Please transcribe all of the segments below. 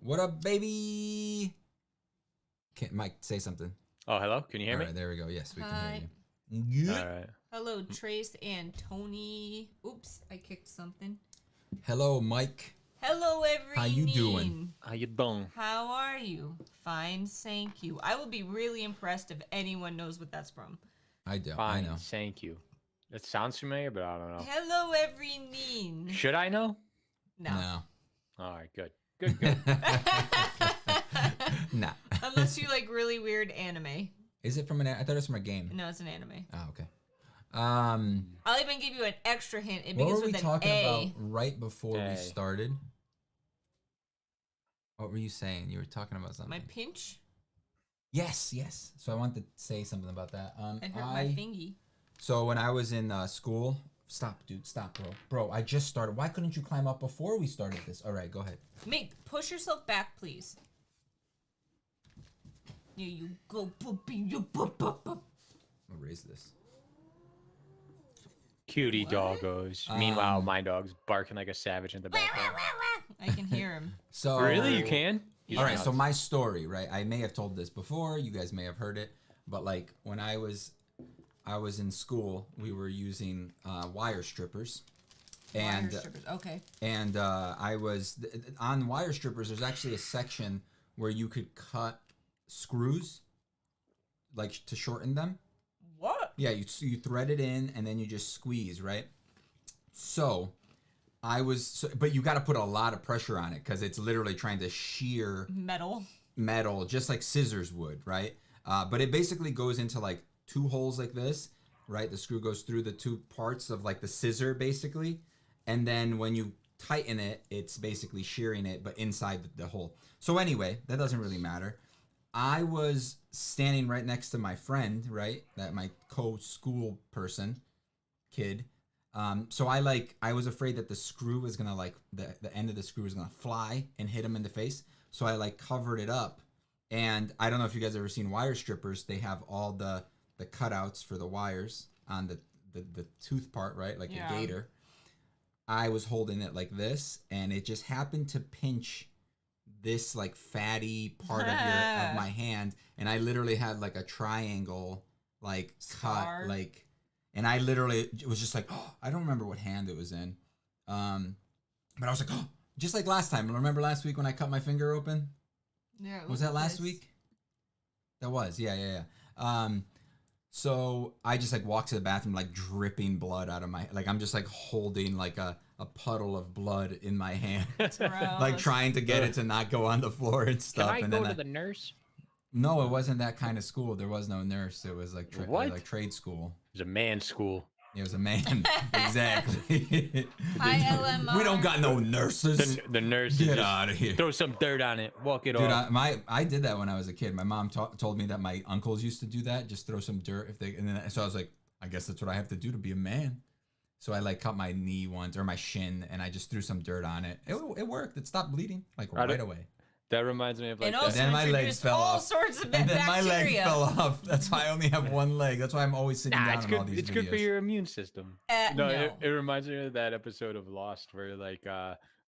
What up, baby? Mike, say something. Oh, hello. Can you hear me? All right, there we go. Yes, we can hear you. All right. Hello, Trace and Tony. Oops, I kicked something. Hello, Mike. Hello, everyone. How you doing? How you doing? How are you? Fine, thank you. I will be really impressed if anyone knows what that's from. I do. Fine, I know. thank you. It sounds familiar, but I don't know. Hello, everyone. Should I know? No. All right, good. Good. Nah. Unless you like really weird anime. Is it from an? I thought it was from a game. No, it's an anime. Oh, okay. I'll even give you an extra hint. It What begins were we with an talking A. about right before A. we started? What were you saying? You were talking about something. My pinch? Yes. So I wanted to say something about that. I hurt my fingy. So when I was in school, stop, dude, stop, bro. I just started. Why couldn't you climb up before we started this? All right, go ahead. Push yourself back, please. Here you go, puppy. You pup. I'm gonna raise this. Cutie What? doggos. Meanwhile, my dog's barking like a savage in the background. I can hear him. So Really? You can? All right. So my story, right? I may have told this before. You guys may have heard it, but like when I was in school, we were using wire strippers. And Wire strippers. Okay. And I was on wire strippers. There's actually a section where you could cut screws, like to shorten them. What? Yeah, you thread it in and then you just squeeze, right? So but you got to put a lot of pressure on it because it's literally trying to shear metal, just like scissors would, right? But it basically goes into like two holes like this, right? The screw goes through the two parts of like the scissor, basically. And then when you tighten it, it's basically shearing it, but inside the hole. So anyway, that doesn't really matter. I was standing right next to my friend, right? That my co-school kid. So I was afraid that the screw was gonna the end of the screw was gonna fly and hit him in the face. So I like covered it up. And I don't know if you guys ever seen wire strippers. They have all the cutouts for the wires on the tooth part, right? Like a gator. I was holding it like this, and it just happened to pinch this like fatty part of my hand, and I literally had like a triangle like Scar. cut, like, and I literally was just like, oh, I don't remember what hand it was in, but I was like, oh, just like last time. Remember last week when I cut my finger open? Yeah. Was that last week? That was, yeah. So I just like walked to the bathroom, like dripping blood out of my, like I'm just like holding like a puddle of blood in my hand, like trying to get it to not go on the floor and stuff. Can I go to the nurse? No, it wasn't that kind of school. There was no nurse. It was like like trade school. It was a man's school. It was a man. Exactly. Hi, LMR. We don't got no nurses. The nurse. Get out of here. Throw some dirt on it. Walk it off. I did that when I was a kid. My mom told me that my uncles used to do that. Just throw some dirt so I was like, I guess that's what I have to do to be a man. So I like cut my knee once or my shin, and I just threw some dirt on it. It worked. It stopped bleeding like right away. That reminds me of like. And then my legs fell off. Sorts of and then bacteria. my leg fell off. That's why I only have one leg. That's why I'm always sitting down on all these videos. It's good for your immune system. No. It reminds me of that episode of Lost where like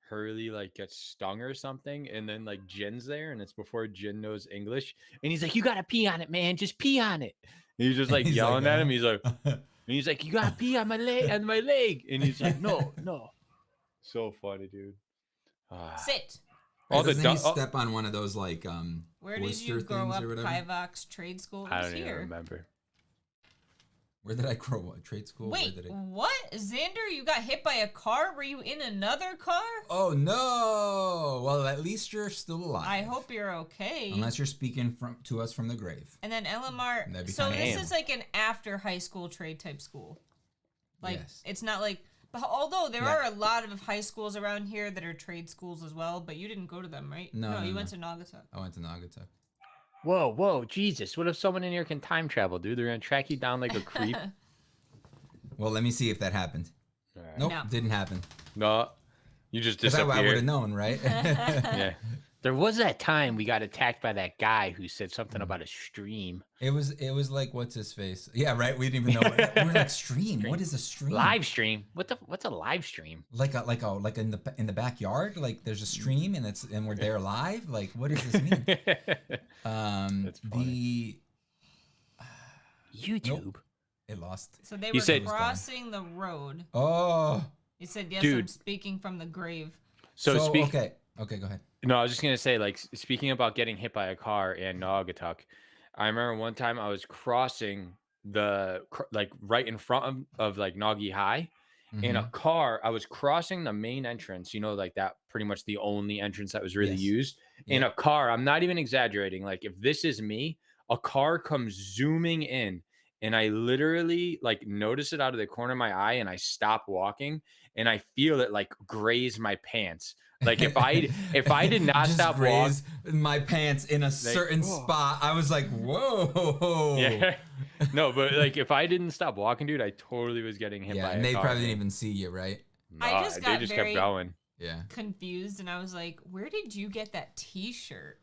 Hurley like gets stung or something, and then like Jin's there, and it's before Jin knows English, and he's like, "You gotta pee on it, man. Just pee on it." And he's just like yelling at him. He's like, and he's like, "You gotta pee on my leg, and he's like, "No." So funny, dude. Sit. Doesn't he step on one of those like Where did you grow up? Kivox Trade School. I don't even remember. Where did I grow up? Trade school? Wait, what? Xander, you got hit by a car? Were you in another car? Oh no! Well, at least you're still alive. I hope you're okay. Unless you're speaking to us from the grave. And then LMR. So this is like an after high school trade type school. Like it's not like. But although there are a lot of high schools around here that are trade schools as well, but you didn't go to them, right? No, you went to Naugatuck. I went to Naugatuck. Whoa, Jesus. What if someone in here can time travel, dude? They're going to track you down like a creep. Well, let me see if that happened. Right. Nope, didn't happen. No, you just disappeared. I would have known, right? Yeah. There was that time we got attacked by that guy who said something about a stream. It was like, what's his face? Yeah, right. We didn't even know. We're like, stream. What is a stream? Live stream. What's a live stream? Like in the backyard. Like there's a stream and we're there live. Like what does this mean? That's funny. YouTube. Nope. It lost. So they were crossing the road. Oh. You said yes. Dude. I'm speaking from the grave. So okay. Okay, go ahead. No, I was just gonna say, like, speaking about getting hit by a car and Naugatuck, I remember one time I was crossing like right in front of like Noggy High, in a car. I was crossing the main entrance, like that pretty much the only entrance that was really used. In a car, I'm not even exaggerating. Like, if this is me, a car comes zooming in, and I literally like notice it out of the corner of my eye, and I stop walking, and I feel it like graze my pants. Like if I did not stop walking, my pants in a certain spot, I was like, whoa. Yeah. No, but like if I didn't stop walking, dude, I totally was getting hit by a car. And they probably didn't even see you, right? No, I just got kept going. Yeah. Confused, and I was like, where did you get that t-shirt?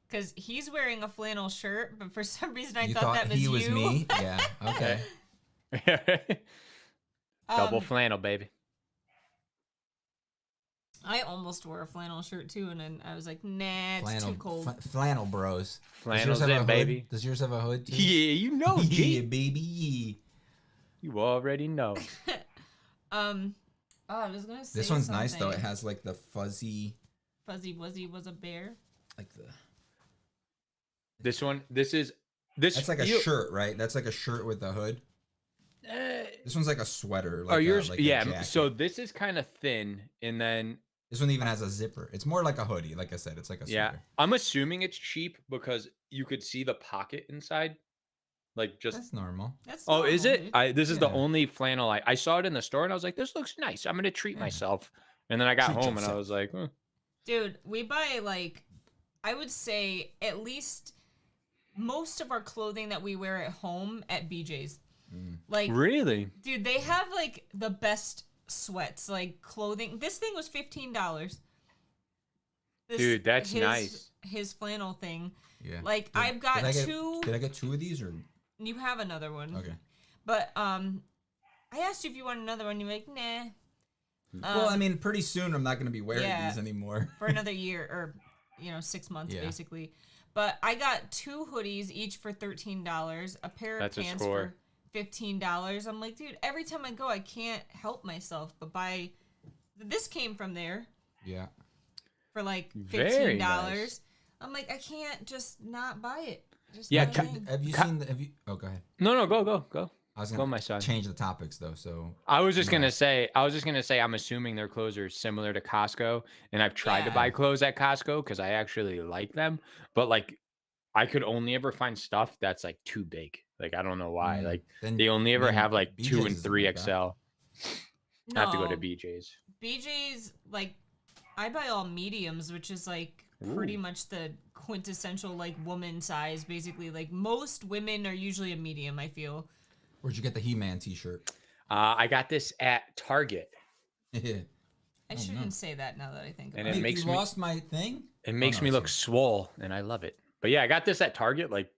Because he's wearing a flannel shirt, but for some reason I thought that was he you. was me? Yeah. Okay. Double flannel, baby. I almost wore a flannel shirt too, and then I was like, nah, it's too cold. Flannel bros. Flannel's it, baby. Does yours have a hood too? Yeah, you know, G. Yeah, baby. You already know. I was gonna say this one's nice though. It has like the fuzzy wuzzy was a bear. Like the. This one. This. That's like a shirt, right? That's like a shirt with a hood. This one's like a sweater. Like yours? Like yeah. So this is kind of thin, and then this one even has a zipper. It's more like a hoodie. Like I said, it's like a sweater. Yeah. I'm assuming it's cheap because you could see the pocket inside. Like just that's normal. That's normal, is it? Dude. This is the only flannel I saw it in the store, and I was like, this looks nice. I'm gonna treat myself. And then I got home and I was like, dude, we buy like, I would say at least most of our clothing that we wear at home at BJ's. Like really, dude, they have like the best sweats, like clothing. This thing was $15. Dude, that's nice. His flannel thing. Yeah. Like I've got two. Did I get two of these or? You have another one. Okay. But I asked you if you want another one. You're like, nah. Well, I mean, pretty soon I'm not going to be wearing these anymore. For another year or 6 months basically. But I got two hoodies each for $13. A pair of pants for $15. I'm like, dude, every time I go, I can't help myself but buy. This came from there. Yeah. For like $15. Nice. I'm like, I can't just not buy it. Just have you seen? Oh, go ahead. No, go. I was gonna change the topics though. So I was just gonna say, I'm assuming their clothes are similar to Costco, and I've tried to buy clothes at Costco because I actually like them, but like, I could only ever find stuff that's like too big. Like I don't know why. Like they only ever have like BJ's 2 and 3 XL. I have to go to BJ's. BJ's, like, I buy all mediums, which is like pretty much the quintessential like woman size. Basically, like most women are usually a medium. I feel. Where'd you get the He-Man T-shirt? I got this at Target. I shouldn't say that now that I think about it. And it makes me lost my thing. It makes me look swole, and I love it. But yeah, I got this at Target like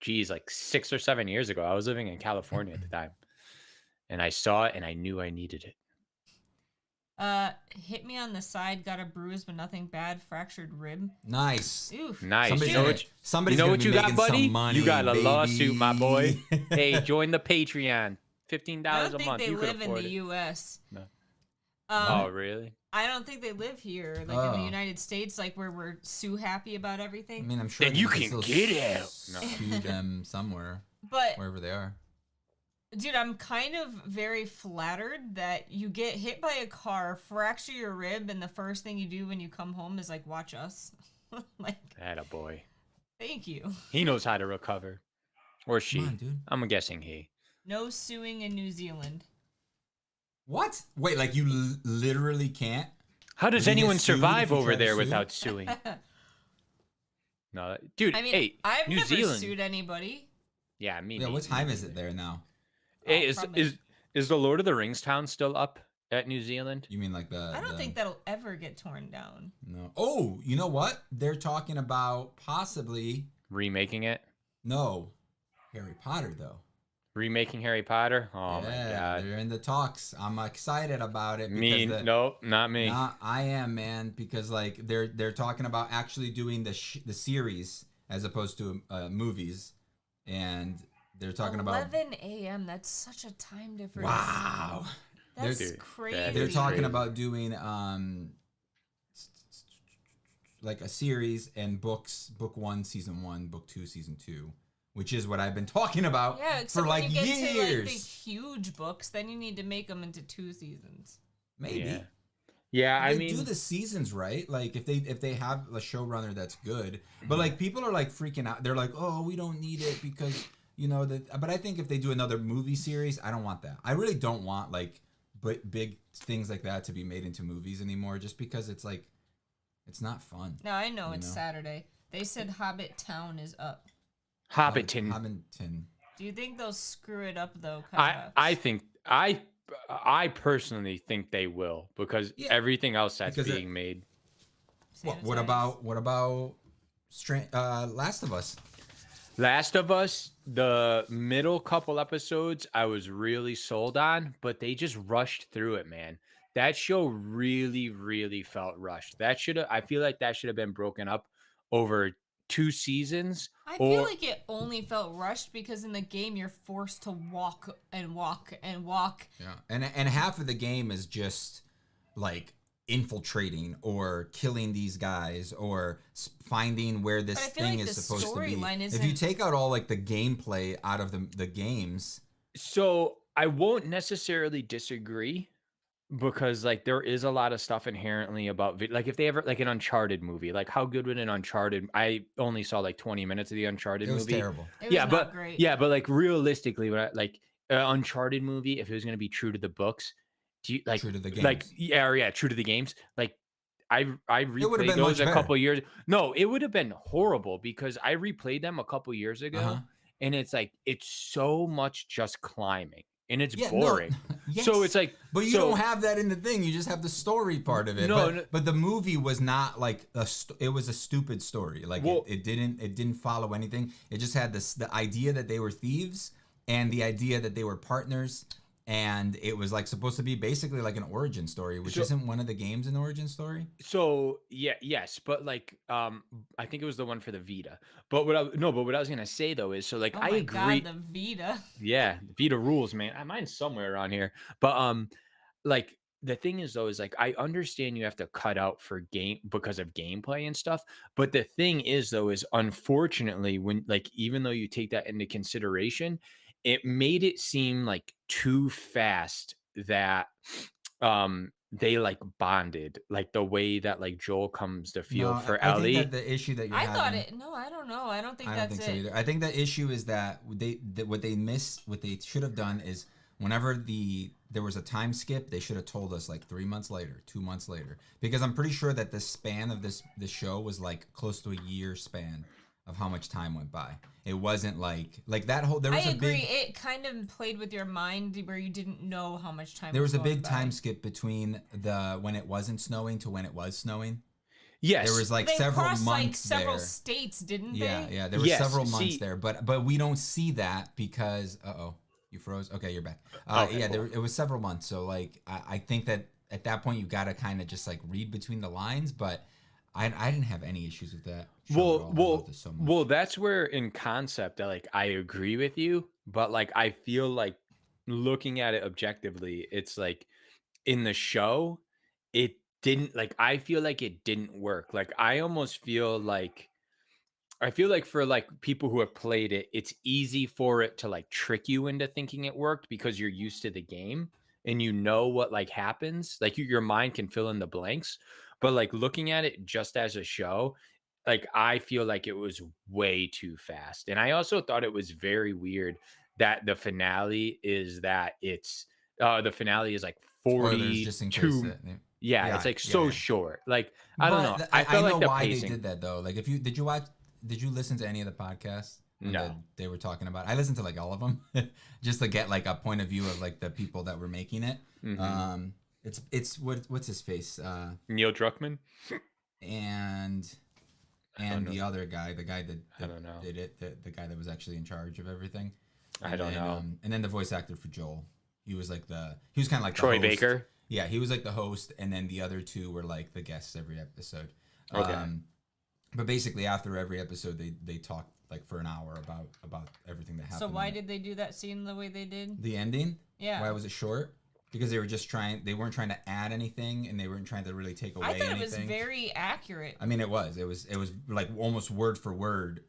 6 or 7 years ago. I was living in California at the time, and I saw it, and I knew I needed it. Hit me on the side, got a bruise but nothing bad, fractured rib. Nice. Oof. Nice. Somebody's what you got, buddy? Money, you got a baby. Lawsuit, my boy. Hey, join the Patreon. $15 a month. I don't think they live in the U.S. No. Oh, really? I don't think they live here, like in the United States, like where we're so happy about everything. I mean, I'm sure then you can get out. Sue them somewhere, but wherever they are. Dude, I'm kind of very flattered that you get hit by a car, fracture your rib, and the first thing you do when you come home is like watch us. Like, attaboy. Thank you. He knows how to recover, or she. Come on, dude. I'm guessing he. No suing in New Zealand. What? Wait, like you literally can't? How does anyone survive over there without suing? No, dude. I mean, hey, I've New never Zealand. sued anybody. Yeah, me. Yeah, what time is it there now? Hey, is the Lord of the Rings town still up at New Zealand? You mean like I don't think that'll ever get torn down. No. Oh, you know what? They're talking about possibly remaking it. No, Harry Potter though. Remaking Harry Potter? Oh yeah, my god. They're in the talks. I'm excited about it. Nope, not me. I am, man, because like they're talking about actually doing the series as opposed to movies, and they're talking 11 a.m. That's such a time difference. Wow. That's crazy. They're talking about doing like a series and books, book 1, season 1, book 2, season 2. Which is what I've been talking about for like years. When you get to like the huge books, then you need to make them into 2 seasons. Maybe. Yeah, I mean, do the seasons right. Like if they have a showrunner that's good, but like people are like freaking out. They're like, oh, we don't need it because you know that. But I think if they do another movie series, I don't want that. I really don't want like big things like that to be made into movies anymore. Just because it's like, it's not fun. No, I know it's Saturday. They said Hobbit Town is up. Hobbiton. Do you think they'll screw it up though? I personally think they will because everything else that's being made. What about Last of Us? Last of Us, the middle couple episodes I was really sold on, but they just rushed through it, man. That show really, really felt rushed. I feel like that should have been broken up over 2 seasons. I feel like it only felt rushed because in the game you're forced to walk and walk and walk. Yeah, and half of the game is just like infiltrating or killing these guys or finding where this thing is supposed to be. If you take out all like the gameplay out of the games, so I won't necessarily disagree. Because like there is a lot of stuff inherently about like if they ever like an Uncharted movie, like how good would an Uncharted? I only saw like 20 minutes of the Uncharted movie. It was terrible. It was not great. Yeah, but like realistically, when like an Uncharted movie, if it was going to be true to the books, do you like true to the games? Like true to the games. Like I replayed those a couple years. No, it would have been horrible because I replayed them a couple years ago, and it's like it's so much just climbing. And it's boring. No, yes. So it's like, but you don't have that in the thing. You just have the story part of it. But the movie was not like it was a stupid story. Like it didn't follow anything. It just had the idea that they were thieves and the idea that they were partners. And it was like supposed to be basically like an origin story, which isn't one of the games an origin story. So yes, but like I think it was the one for the Vita. But what I was gonna say though is so like I agree. God, the Vita. Yeah, Vita rules, man. Mine's somewhere around here. But like the thing is though is like I understand you have to cut out for game because of gameplay and stuff. But the thing is though is unfortunately when like even though you take that into consideration, it made it seem like too fast that they like bonded, like the way that like Joel comes to feel for Ellie. I think that the issue that you're having, I don't know. I don't think that's it. So either. I think the issue is that what they should have done is whenever there was a time skip, they should have told us like 3 months later, 2 months later, because I'm pretty sure that the span of this show was like close to a year span of how much time went by. It wasn't like that whole. There was I agree. It kind of played with your mind where you didn't know how much time. There was a big time skip between when it wasn't snowing to when it was snowing. Yes, there was like several months like several states, didn't they? Yeah. There were several months there, but we don't see that because you froze. Okay, you're back. It was several months. So like I think that at that point you got to kind of just like read between the lines, but. I didn't have any issues with that. Well, that's where in concept, like I agree with you, but like I feel like looking at it objectively, it's like in the show, it didn't like. I feel like it didn't work. Like I almost feel like for like people who have played it, it's easy for it to like trick you into thinking it worked because you're used to the game and you know what like happens. Like your mind can fill in the blanks. But like looking at it just as a show, like I feel like it was way too fast. And I also thought it was very weird that the finale is like 42. Yeah, it's like so short. Like I don't know. I felt like the why pacing. They did that though. Like did you listen to any of the podcasts? No. They were talking about. I listened to like all of them just to get like a point of view of like the people that were making it. Mm-hmm. It's what's his face? Neil Druckmann. And the other guy, the guy that I don't know. did it, the guy that was actually in charge of everything. I don't know. And then the voice actor for Joel, he was kind of like Troy the host. Baker. Yeah, he was like the host, and then the other two were like the guests every episode. Okay. But basically, after every episode, they talked like for an hour about everything that happened. So why did they do that scene the way they did? The ending? Yeah. Why was it short? Because they weren't trying to add anything, and they weren't trying to really take away anything. I thought it was very accurate. I mean, it was like almost word for word,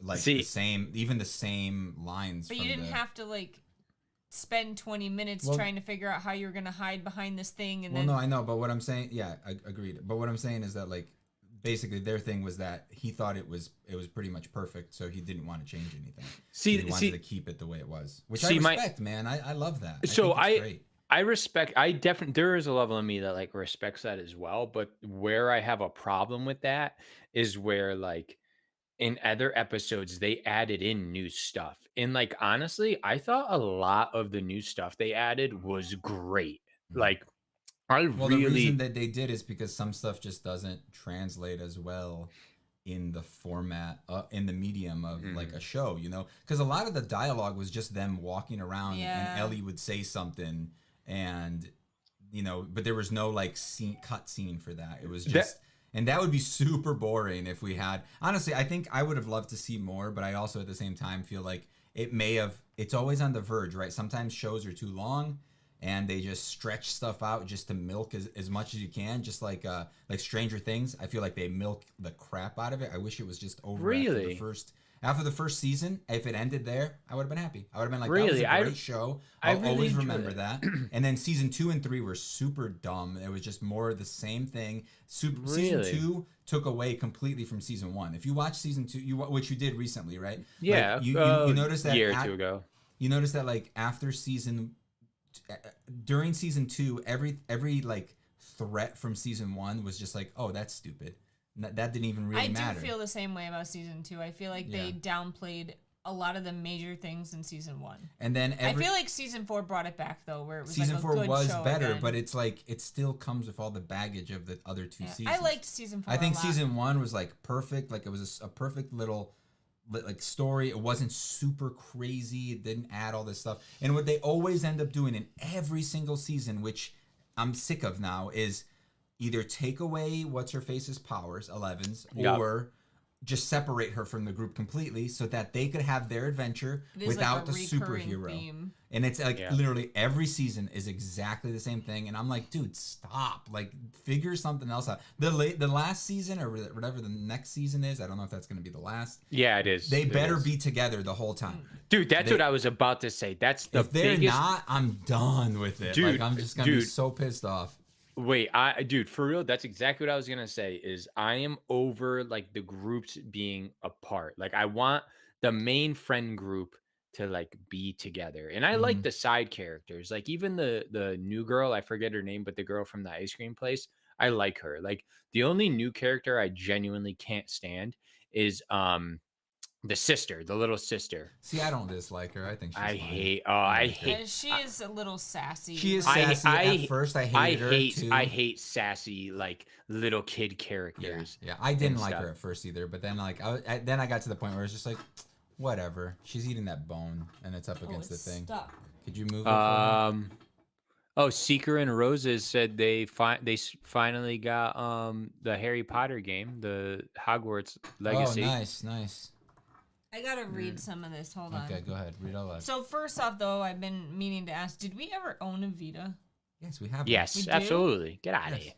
like the same lines. But you didn't have to like spend 20 minutes trying to figure out how you're gonna hide behind this thing, and no, I know, but what I'm saying, yeah, I agreed. But what I'm saying is that like basically their thing was that he thought it was pretty much perfect, so he didn't want to change anything. He wanted to keep it the way it was, which I respect, man. I love that. I respect. There is a level of me that like respects that as well. But where I have a problem with that is where like in other episodes they added in new stuff, and like honestly, I thought a lot of the new stuff they added was great. Like, the reason that they did is because some stuff just doesn't translate as well in the format, in the medium of like a show, you know, because a lot of the dialogue was just them walking around, and Ellie would say something. And, you know, but there was no like cut scene for that. It was just, and that would be super boring if we had, honestly, I think I would have loved to see more, but I also at the same time feel like it's always on the verge, right? Sometimes shows are too long and they just stretch stuff out just to milk as much as you can. Just like Stranger Things. I feel like they milk the crap out of it. I wish it was just over after the first season. If it ended there, I would have been happy. I would have been like, that was a great show. I'll always remember that. And then season 2 and 3 were super dumb. It was just more of the same thing. Season 2 took away completely from season 1. If you watch season 2, which you did recently, right? Yeah. Like, you noticed that a year or two ago. You noticed that like during season 2, every like threat from season 1 was just like, oh, that's stupid. That didn't even really matter. I do feel the same way about season 2. I feel like they downplayed a lot of the major things in season 1. And then I feel like season 4 brought it back though, where it was season like a 4 good was show better, again. but it's like it still comes with all the baggage of the other two seasons. I liked season 4. I think season 1 was like perfect. Like it was a perfect little like story. It wasn't super crazy. It didn't add all this stuff. And what they always end up doing in every single season, which I'm sick of now, is either take away what's-her-face's powers, Eleven's, or just separate her from the group completely so that they could have their adventure without the superhero. Theme. And it's like literally every season is exactly the same thing. And I'm like, dude, stop. Like, figure something else out. The last season or whatever the next season is, I don't know if that's going to be the last. Yeah, it is. They better be together the whole time. Dude, that's what I was about to say. That's the biggest... If they're not, I'm done with it. Dude, like, I'm just going to be so pissed off. Wait, dude, for real, that's exactly what I was gonna say. Is I am over like the groups being apart. Like I want the main friend group to like be together, and I like the side characters. Like even the new girl, I forget her name, but the girl from the ice cream place, I like her. Like the only new character I genuinely can't stand is the sister, the little sister. See, I don't dislike her. I think she's fine. I hate. She is a little sassy. She is sassy. At first, I hated her too. I hate sassy like little kid characters. Yeah, I didn't like her at first either. But then like then I got to the point where it's just like, whatever. She's eating that bone, and it's up against the thing. Stuck. Could you move it? Oh, Seeker and Roses said they finally got the Harry Potter game, the Hogwarts Legacy. Oh, nice. I gotta read some of this. Hold on. Okay, go ahead. Read all that. So first off, though, I've been meaning to ask: did we ever own a Vita? Yes, we have. Yes, absolutely. Get out of here.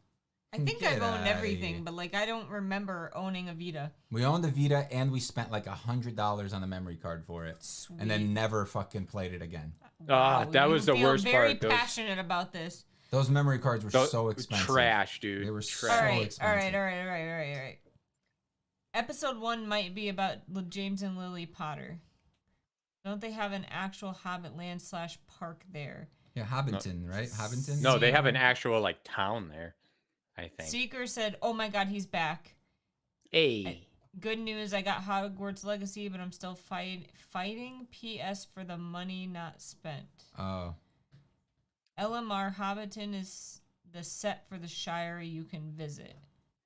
I think I've owned everything, but like I don't remember owning a Vita. We owned a Vita, and we spent like $100 on a memory card for it, and then never fucking played it again. Wow, that was the worst part. Very passionate about this. Those memory cards were so expensive. Trash, dude. They were so expensive. All right. Episode 1 might be about James and Lily Potter. Don't they have an actual Hobbit land / park there? Yeah, Hobbiton, right? Hobbiton? No, they have an actual like town there, I think. Seeker said, "Oh my God, he's back." Hey. Good news, I got Hogwarts Legacy, but I'm still fighting PS for the money not spent. Oh. LMR Hobbiton is the set for the Shire you can visit.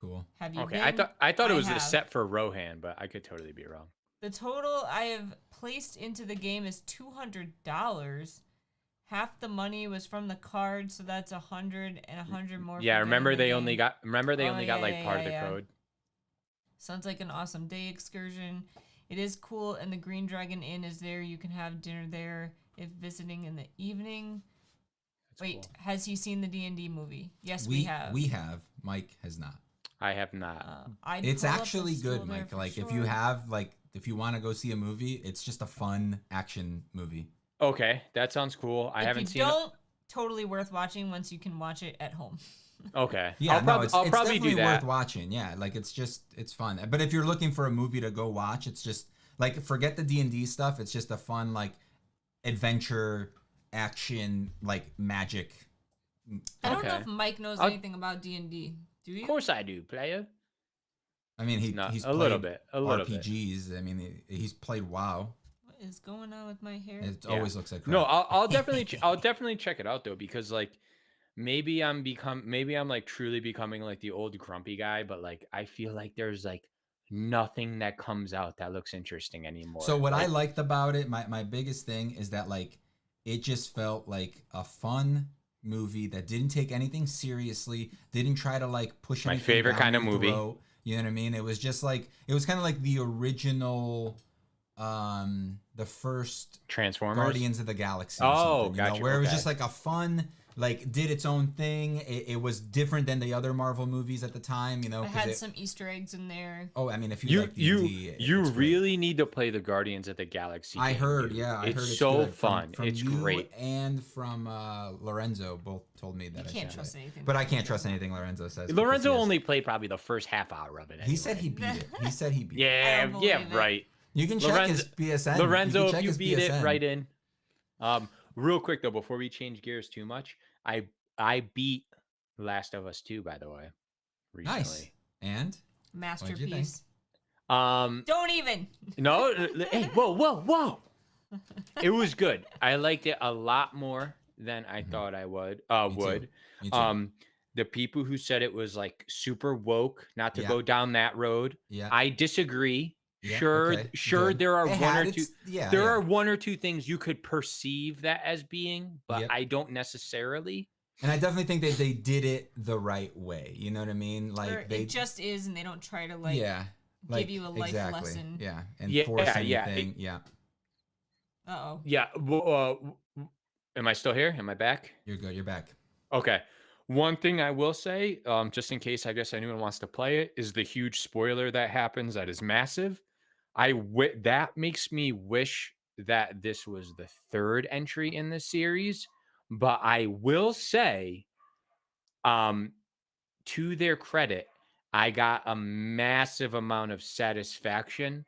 Cool. Have you Okay, been? I thought it was a set for Rohan, but I could totally be wrong. The total I have placed into the game is $200. Half the money was from the card, so that's 100 and 100 more. Yeah, remember they only got part of the yeah. code. Sounds like an awesome day excursion. It is cool, and the Green Dragon Inn is there. You can have dinner there if visiting in the evening. Wait, cool. Has he seen the D&D movie? Yes, we have. We have. Mike has not. I have not. It's actually good, Mike. Like sure. If you want to go see a movie, it's just a fun action movie. Okay, that sounds cool. I haven't seen it. Totally worth watching once you can watch it at home. Okay. Yeah, I'll probably do that. Worth watching. Yeah, like it's fun. But if you're looking for a movie to go watch, it's just like forget the D&D stuff. It's just a fun like adventure action like magic. I don't know if Mike knows anything about D&D. Do you? Of course I do, player. I mean, he's played a little bit. RPGs. I mean, he's played WoW. What is going on with my hair? It always looks like crap. No, I'll definitely check it out though, because like maybe I'm like truly becoming like the old grumpy guy, but like I feel like there's like nothing that comes out that looks interesting anymore. So what I liked about it, my biggest thing is that like it just felt like a fun movie that didn't take anything seriously, didn't try to like push anything. My favorite kind of movie. You know what I mean? It was just like it was kind of like the original the first Transformers, Guardians of the Galaxy. Oh, gotcha. Where it was just like a fun, like did its own thing. It was different than the other Marvel movies at the time. You know, it had some Easter eggs in there. Oh, I mean, if you like D&D, you really need to play the Guardians of the Galaxy. I heard, dude. Yeah, I heard it's so good. fun. From it's you great. And from Lorenzo both told me that you can't trust anything. But I can't trust anything Lorenzo says. Lorenzo only played probably the first half hour of it. Anyway. He said he beat it. He said he beat it. Yeah, right. You can check his PSN. Lorenzo, if you beat it, right in. Real quick though, before we change gears too much, I beat Last of Us 2, by the way, recently. Nice. And masterpiece. Don't even. No. Hey, whoa. It was good. I liked it a lot more than I thought I would. Me too. The people who said it was like super woke, not to go down that road. Yeah. I disagree. Yeah, sure. Good. There are are one or two things you could perceive that as being, but I don't necessarily. And I definitely think that they did it the right way. You know what I mean? Like it just is, and they don't try to give you a life lesson. Yeah, and force anything. Yeah. Uh-oh. Yeah. Am I still here? Am I back? You're good. You're back. Okay. One thing I will say, just in case I guess anyone wants to play it, is the huge spoiler that happens that is massive. That makes me wish that this was the third entry in the series. But I will say, to their credit, I got a massive amount of satisfaction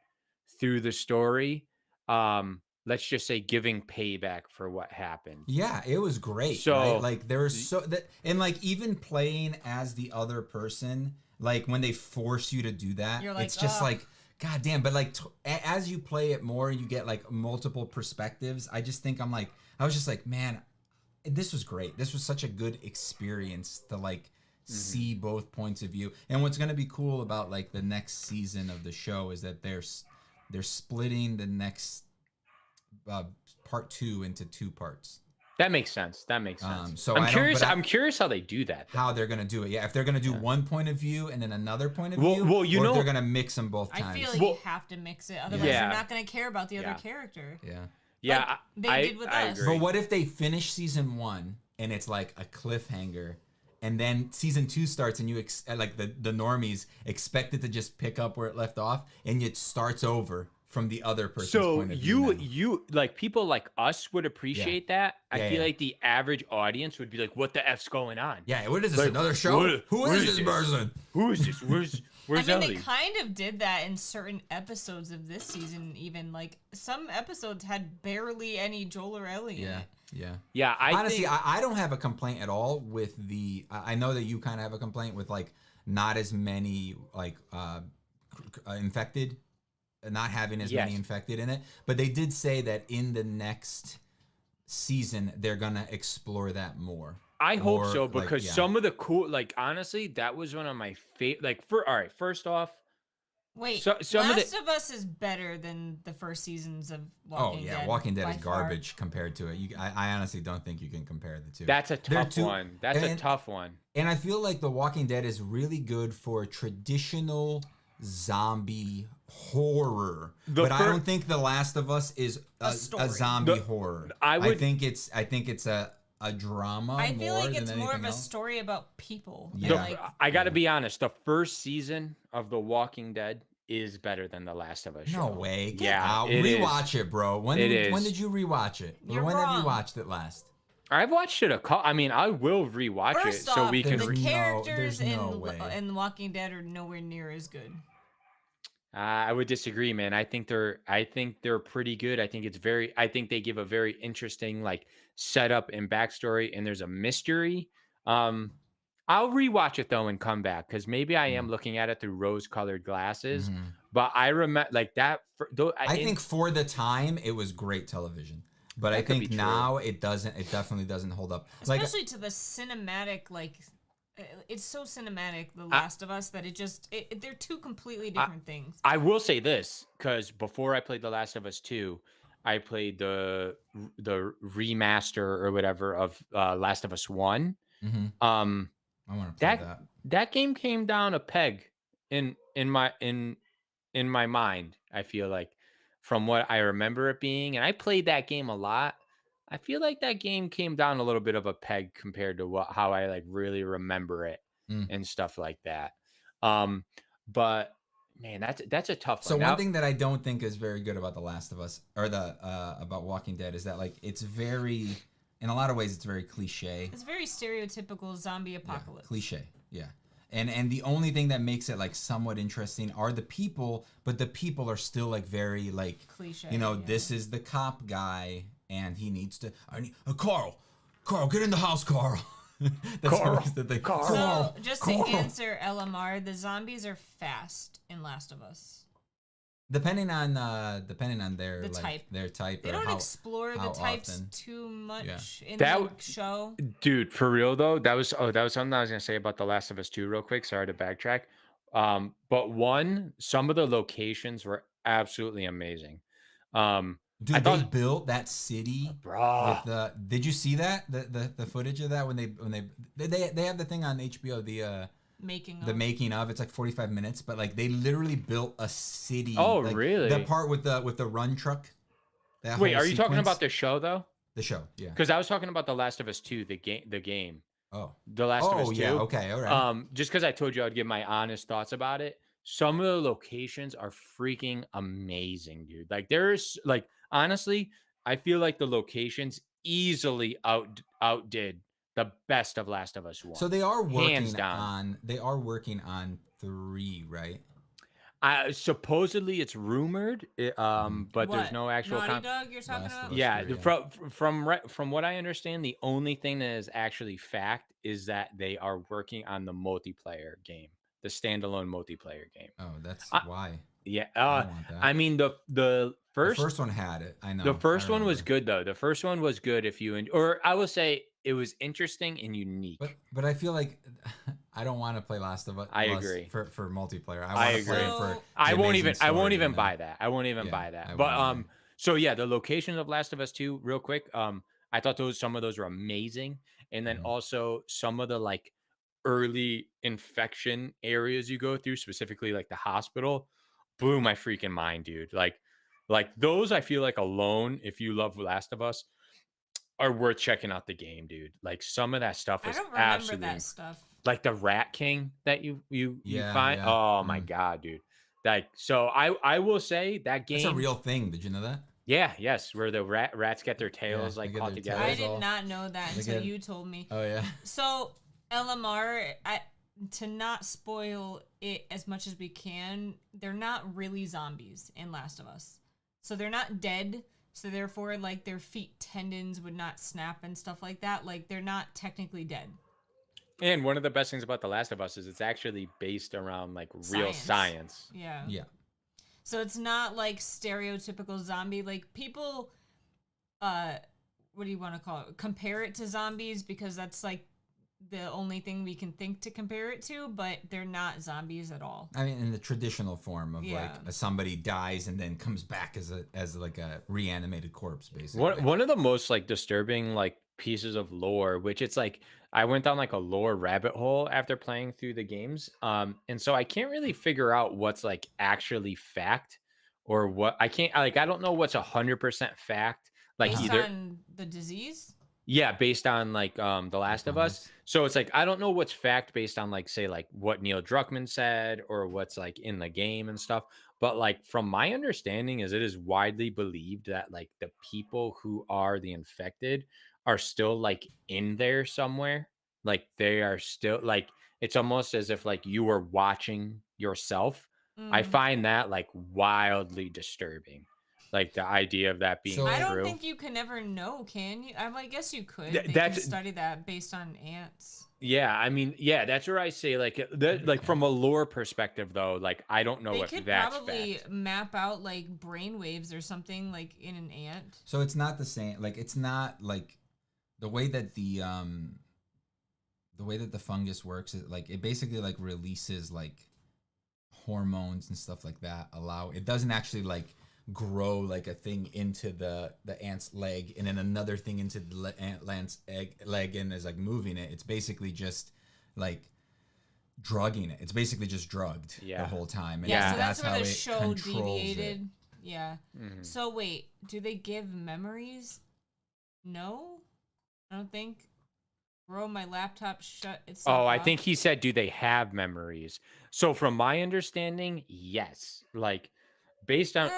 through the story. Let's just say giving payback for what happened. Yeah, it was great. So right? Like there was and like even playing as the other person, like when they force you to do that, it's just like, God damn. But like as you play it more, you get like multiple perspectives. I was just like, man, this was great. This was such a good experience to like see both points of view. And what's going to be cool about like the next season of the show is that they're splitting the next part 2 into 2 parts. That makes sense. So I'm curious how they do that. How they're gonna do it? Yeah, if they're gonna do one point of view and then another point of view, or if they're gonna mix them both times. I feel like you have to mix it, otherwise you're not gonna care about the other character. Yeah, they did with us. But what if they finish season 1 and it's like a cliffhanger, and then season 2 starts and you like the normies expect it to just pick up where it left off, and it starts over from the other person's point of view. So you like people like us would appreciate that. I feel like the average audience would be like, "What the f's going on?" Yeah, what is this? Like, another show? Who is this person? Who is this? Where's Ellie? They kind of did that in certain episodes of this season. Even like some episodes had barely any Joel or Ellie in it. Yeah. Honestly, I don't have a complaint at all with the. I know that you kind of have a complaint with like not as many like infected. Not having as many infected in it, but they did say that in the next season they're gonna explore that more. I hope so, because some of the cool, like, honestly, that was one of my favorite. Like, all right, first off, wait, Last of Us is better than the first seasons of Walking Dead. Walking Dead is garbage compared to it. I honestly don't think you can compare the two. That's a tough one. That's a tough one. And I feel like The Walking Dead is really good for traditional zombie horror, but I don't think The Last of Us is a zombie horror. I think it's a drama. I feel like it's more of a story about people. Yeah. I got to be honest. The first season of The Walking Dead is better than The Last of Us. No way. Rewatch it, bro. When did you rewatch it? You're when wrong. have you watched it last? I've watched it I mean, I will rewatch it so we can. The characters in The Walking Dead are nowhere near as good. I would disagree, man. I think they're pretty good. I think they give a very interesting like setup and backstory, and there's a mystery. I'll rewatch it though and come back, because maybe I am looking at it through rose-colored glasses. Mm-hmm. But I remember like that. I think for the time it was great television, but I think now it doesn't. It definitely doesn't hold up, especially to the cinematic like. It's so cinematic, The Last of Us, that they're two completely different things. I will say this, because before I played The Last of Us 2, I played the remaster or whatever of Last of Us 1. Mm-hmm. I want to play that. That game came down a peg in my mind, I feel like, from what I remember it being. And I played that game a lot. I feel like that game came down a little bit of a peg compared to how I like really remember it and stuff like that. But man, that's a tough one. So one thing that I don't think is very good about The Last of Us, or about Walking Dead, is that like it's very, in a lot of ways, it's very cliche. It's very stereotypical zombie apocalypse. Yeah, cliche, yeah. And the only thing that makes it like somewhat interesting are the people, but the people are still like very like cliche. This is the cop guy. And he needs to. Carl, get in the house, Carl. That's always the thing. Carl. So just to answer LMR, the zombies are fast in Last of Us. Depending on their type. Their type. They don't explore the types too much in that the show. Dude, for real though, that was something I was gonna say about The Last of Us 2 real quick. Sorry to backtrack. But some of the locations were absolutely amazing. Dude, they built that city. Bro. Did you see that? The footage of that when they have the thing on HBO, the making of. It's like 45 minutes, but like they literally built a city. Oh, like, really? The part with the run truck. Wait, are you talking about the show though? The show, yeah. Because I was talking about The Last of Us 2, the game. Oh. The Last of Us 2. Yeah, okay, all right. Just because I told you I'd give my honest thoughts about it. Some of the locations are freaking amazing, dude. Like there's like, honestly, I feel like the locations easily outdid the best of Last of Us 1. So they are working on 3, right? Supposedly it's rumored, but there's no actual. Naughty Dog you're talking about? Yeah, from what I understand, the only thing that is actually fact is that they are working on the multiplayer game, the standalone multiplayer game. Oh, that's why. Yeah, I mean the first one had it. I know. The first one was good though. The first one was good or I will say it was interesting and unique. But I feel like I don't want to play Last of Us. I agree for multiplayer. I agree. I won't even buy that. I won't even buy that. But so yeah, the locations of Last of Us 2, real quick. I thought some of those were amazing, and then also some of the like early infection areas you go through, specifically like the hospital, blew my freaking mind, dude. Like those, I feel like alone, if you love Last of Us, are worth checking out the game, dude. Like some of that stuff was absolutely that stuff. Like the Rat King that you find. Yeah. Oh my god, dude. Like so, I will say that game. It's a real thing. Did you know that? Yeah. Yes. Where the rats get their tails caught together. I did not know that until you told me. Oh yeah. So LMR, to not spoil it as much as we can, they're not really zombies in Last of Us. So they're not dead. So therefore, like their feet tendons would not snap and stuff like that. Like they're not technically dead. And one of the best things about The Last of Us is it's actually based around like real science. Yeah. Yeah. So it's not like stereotypical zombie. Like people what do you want to call it? Compare it to zombies because that's like the only thing we can think to compare it to, but they're not zombies at all. I mean, in the traditional form of like somebody dies and then comes back as like a reanimated corpse, basically. One of the most like disturbing like pieces of lore, which it's like I went down like a lore rabbit hole after playing through the games, and so I can't really figure out what's like actually fact or what I can't like. I don't know what's 100% fact. Like based either on the disease. Yeah, based on like The Last of Us. So it's like I don't know what's fact based on like say like what Neil Druckmann said or what's like in the game and stuff. But like from my understanding is it is widely believed that like the people who are the infected are still like in there somewhere. Like they are still like it's almost as if like you were watching yourself. I find that like wildly disturbing. Like the idea of that being true. I don't think you can ever know, can you? I guess you could. They can study that based on ants. Yeah, I mean, yeah, that's where I say like from a lore perspective though, like I don't know if that's they could probably map out like brain waves or something like in an ant. So it's not the same. Like it's not like the way that the fungus works is like it basically like releases like hormones and stuff like that. It doesn't actually like grow like a thing into the ant's leg and then another thing into the ant's leg and is like moving it. It's basically just like drugging it. It's basically just drugged the whole time. And so that's where the show deviated. It. Yeah. Mm-hmm. So wait, do they give memories? No, I don't think. Bro, my laptop shut itself off. I think he said, do they have memories? So from my understanding, yes. Like based on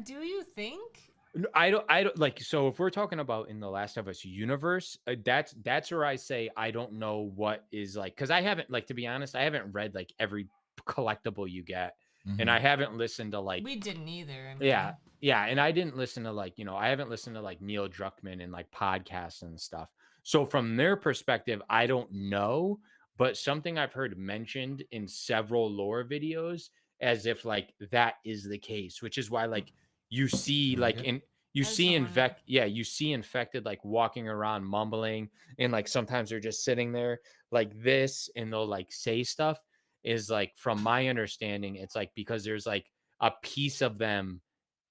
do you think? I don't like. So if we're talking about in the Last of Us universe, that's where I say I don't know what is like, because I haven't, like, to be honest, I haven't read like every collectible you get, and I haven't listened to like we didn't either. I mean, yeah, and I didn't listen to like I haven't listened to like Neil Druckmann and like podcasts and stuff. So from their perspective, I don't know, but something I've heard mentioned in several lore videos as if like that is the case, which is why like you see like you see infected like walking around mumbling, and like sometimes they're just sitting there like this and they'll like say stuff, is like from my understanding it's like because there's like a piece of them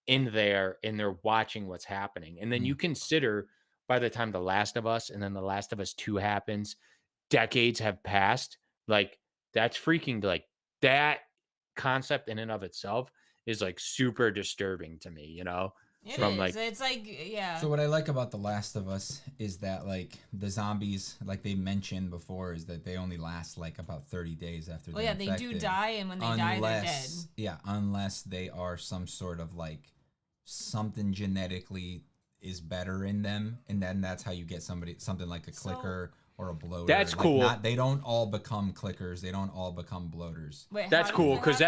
in there and they're watching what's happening. And then you consider by the time The Last of Us and then The Last of Us 2 happens, decades have passed. Like that's freaking like that concept in and of itself is like super disturbing to me, It is. Like it's like So what I like about The Last of Us is that like the zombies, like they mentioned before, is that they only last like about 30 days after they're infected. They do die, and when they die they're dead. Yeah, unless they are some sort of like something genetically is better in them, and then that's how you get something like a clicker or a bloater. That's like cool. They don't all become clickers. They don't all become bloaters. Wait, that's cool because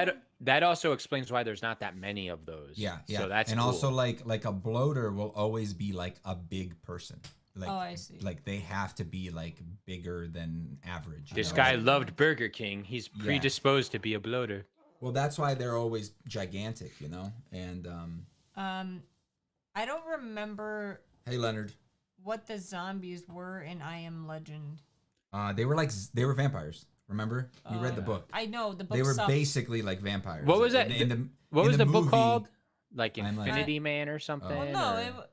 that also explains why there's not that many of those. Yeah. So that's and cool. Also like a bloater will always be like a big person. Like, I see. Like they have to be like bigger than average. This guy loved Burger King. He's predisposed to be a bloater. Well, that's why they're always gigantic, and I don't remember. Hey, Leonard. What the zombies were in I Am Legend. They were vampires. Remember? You read the book. I know the book. They were basically like vampires. What was that? What was the book called? Like Infinity Man or something? Well, no,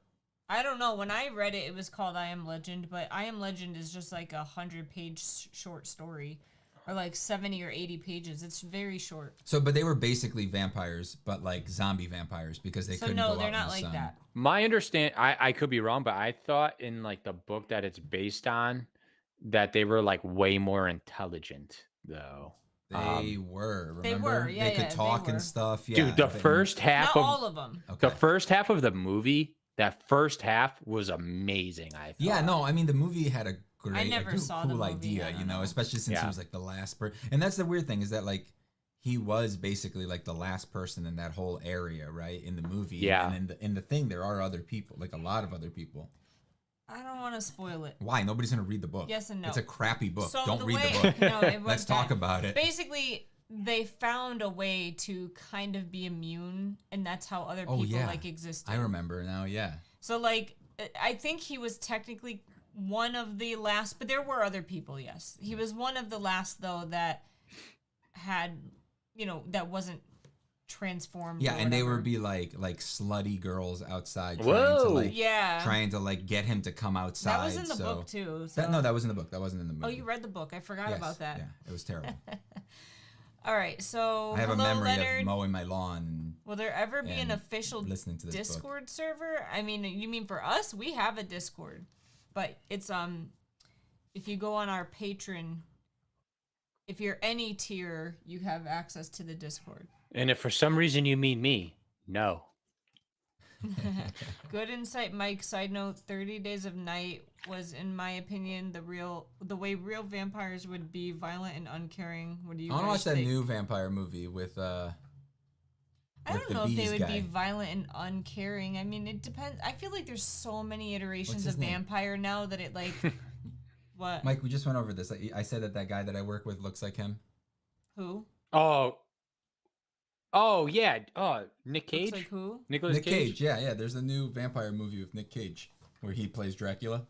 I don't know. When I read it, it was called I Am Legend, but I Am Legend is just like 100-page short story. Or like 70 or 80 pages. It's very short. So, but they were basically vampires, but like zombie vampires because they couldn't go out in the sun. No, they're not like that. My understand, I could be wrong, but I thought in like the book that it's based on that they were like way more intelligent though. They were. Remember? They were. Yeah, they could talk and stuff. Yeah, dude, the first half not all of them. Okay. The first half of the movie, that first half was amazing. I thought. Yeah, no, I mean the movie had a cool idea, especially since he was like the last person. And that's the weird thing is that like he was basically like the last person in that whole area, right? In the movie. Yeah. And in the thing, there are other people, like a lot of other people. I don't want to spoil it. Why? Nobody's going to read the book. Yes and no. It's a crappy book. So don't read the book. No, Let's talk about it. Basically, they found a way to kind of be immune, and that's how other people like existed. I remember now, yeah. So like I think he was technically one of the last, but there were other people, yes. He was one of the last, though, that had, that wasn't transformed. Yeah, and they would be like slutty girls outside Whoa. trying to get him to come outside. That was in the book too. So. That was in the book. That wasn't in the movie. Oh, you read the book. I forgot about that. Yeah, it was terrible. All right, so I have a memory Leonard. of mowing my lawn. Will there ever be an official listening to this Discord book. server? I mean, you mean for us? We have a Discord, but it's if you go on our Patreon, if you're any tier, you have access to the Discord. And if for some reason you mean me, no. Good insight, Mike. Side note: 30 Days of Night was, in my opinion, the way real vampires would be violent and uncaring. What do you? I want to watch that think? new vampire movie with. I don't know if they would be violent and uncaring. I mean, it depends. I feel like there's so many iterations of vampire now that it what? Mike, we just went over this. I said that guy that I work with looks like him. Who? Oh yeah. Nick Cage. Looks like who? Nick Cage. Yeah. There's a new vampire movie with Nick Cage where he plays Dracula.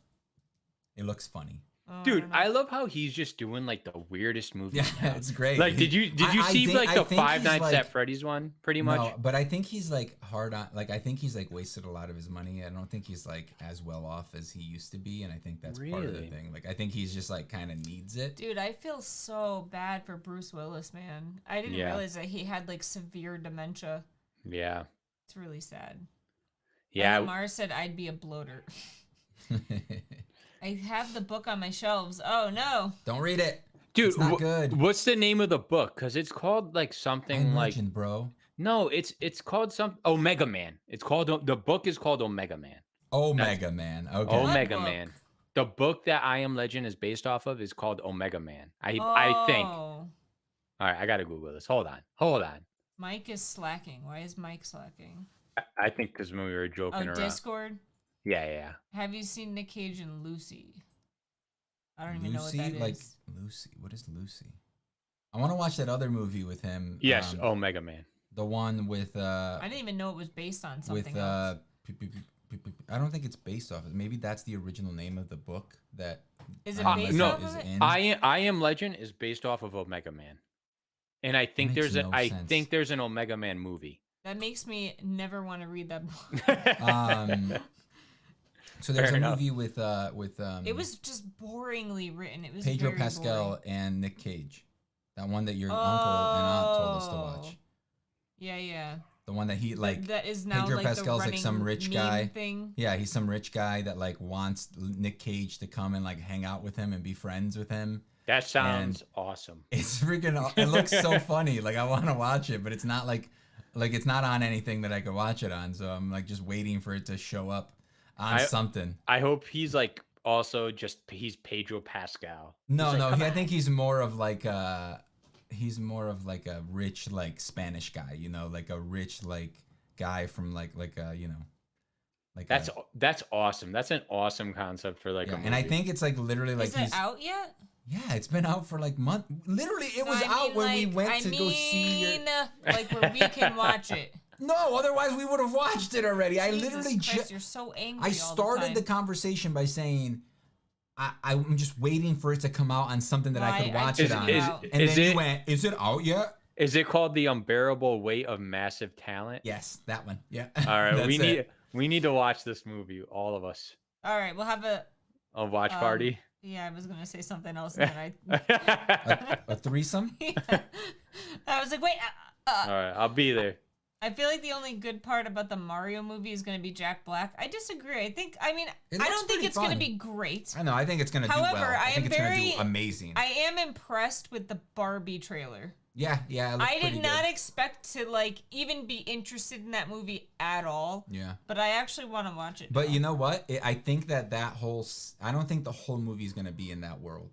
It looks funny. Oh, Dude, I love how he's just doing the weirdest movies. Yeah, it's great. Like, did you see the Five Nights at Freddy's one? Pretty much. No, but I think he's hard on. I think he's wasted a lot of his money. I don't think he's as well off as he used to be, and I think that's part of the thing. I think he's just kind of needs it. Dude, I feel so bad for Bruce Willis, man. I didn't realize that he had severe dementia. Yeah. It's really sad. Yeah. Mars said I'd be a bloater. I have the book on my shelves. Oh no! Don't read it, dude. It's not good. What's the name of the book? Because it's called something Legend, bro. No, it's called Omega Man. It's called the book is called Omega Man. Omega Man. Okay. Omega Man. The book that I Am Legend is based off of is called Omega Man. I think. All right, I gotta Google this. Hold on. Mike is slacking. Why is Mike slacking? I think because when we were joking around. Discord. Yeah. Have you seen Nick Cage and Lucy? I don't even know what that is. Lucy. What is Lucy? I want to watch that other movie with him. Yes, Omega Man. The one with. I didn't even know it was based on something else. I don't think it's based off of. Maybe that's the original name of the book that. Is it based off of it? I Am Legend is based off of Omega Man, and I think there's an Omega Man movie. That makes me never want to read that book. So there's a movie with it was just boringly written. It was Pedro very Pascal boring. and Nick Cage. That one that your uncle and aunt told us to watch. Yeah. The one that he that is now Pedro Pascal's the some rich guy thing. Yeah, he's some rich guy that wants Nick Cage to come and hang out with him and be friends with him. That sounds awesome. It's freaking it looks so funny. I want to watch it, but it's not it's not on anything that I could watch it on, so I'm just waiting for it to show up on something. I hope he's also he's Pedro Pascal. No, I think he's more of a rich Spanish guy, a rich guy from that's awesome. That's an awesome concept for a movie. And I think it's literally Is it out yet? Yeah, it's been out for months. Literally, it was out when we went to go see your... where we can watch it. No, otherwise we would have watched it already. Jesus I literally Christ, you're so angry. I started the conversation by saying I'm just waiting for it to come out on something that I could watch it on. And then you went, is it out yet? Is it called The Unbearable Weight of Massive Talent? Yes, that one. Yeah. All right, we need to watch this movie, all of us. All right, we'll have a watch party. Yeah, I was gonna say something else, and then a threesome. Yeah. I was like, wait. All right, I'll be there. I feel like the only good part about the Mario movie is going to be Jack Black. I disagree. I don't think it's going to be great. I know. I think it's going to do well. However, I think it's going to do amazing. I am impressed with the Barbie trailer. Yeah. I did not expect to even be interested in that movie at all. Yeah. But I actually want to watch it. But you know what? I think that whole. I don't think the whole movie is going to be in that world.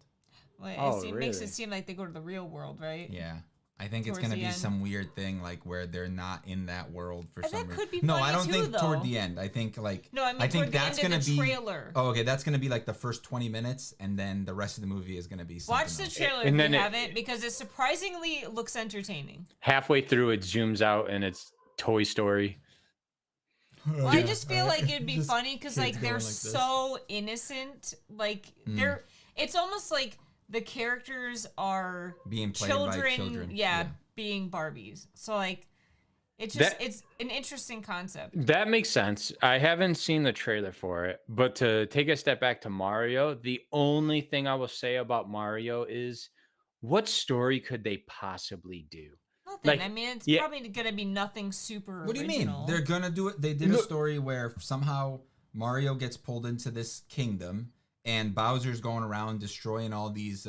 Well, it makes it seem like they go to the real world, right? Yeah. I think it's going to be some weird thing where they're not in that world for some reason. That could be no, funny I don't think though. Toward the end. I think No, I think that's going to be trailer. Oh, okay, that's going to be the first 20 minutes and then the rest of the movie is going to be something Watch the else. trailer if you haven't because it surprisingly looks entertaining. Halfway through it zooms out and it's Toy Story. Well, I just feel like it'd be funny because like they're so innocent. Like it's almost like the characters are being played children, by children. Yeah, being Barbies. So like it's an interesting concept. That makes sense. I haven't seen the trailer for it, but to take a step back to Mario, the only thing I will say about Mario is what story could they possibly do? Nothing. Like, I mean, it's probably gonna be nothing super What do you original. mean? They're gonna do it. They did a story where somehow Mario gets pulled into this kingdom and Bowser's going around destroying all these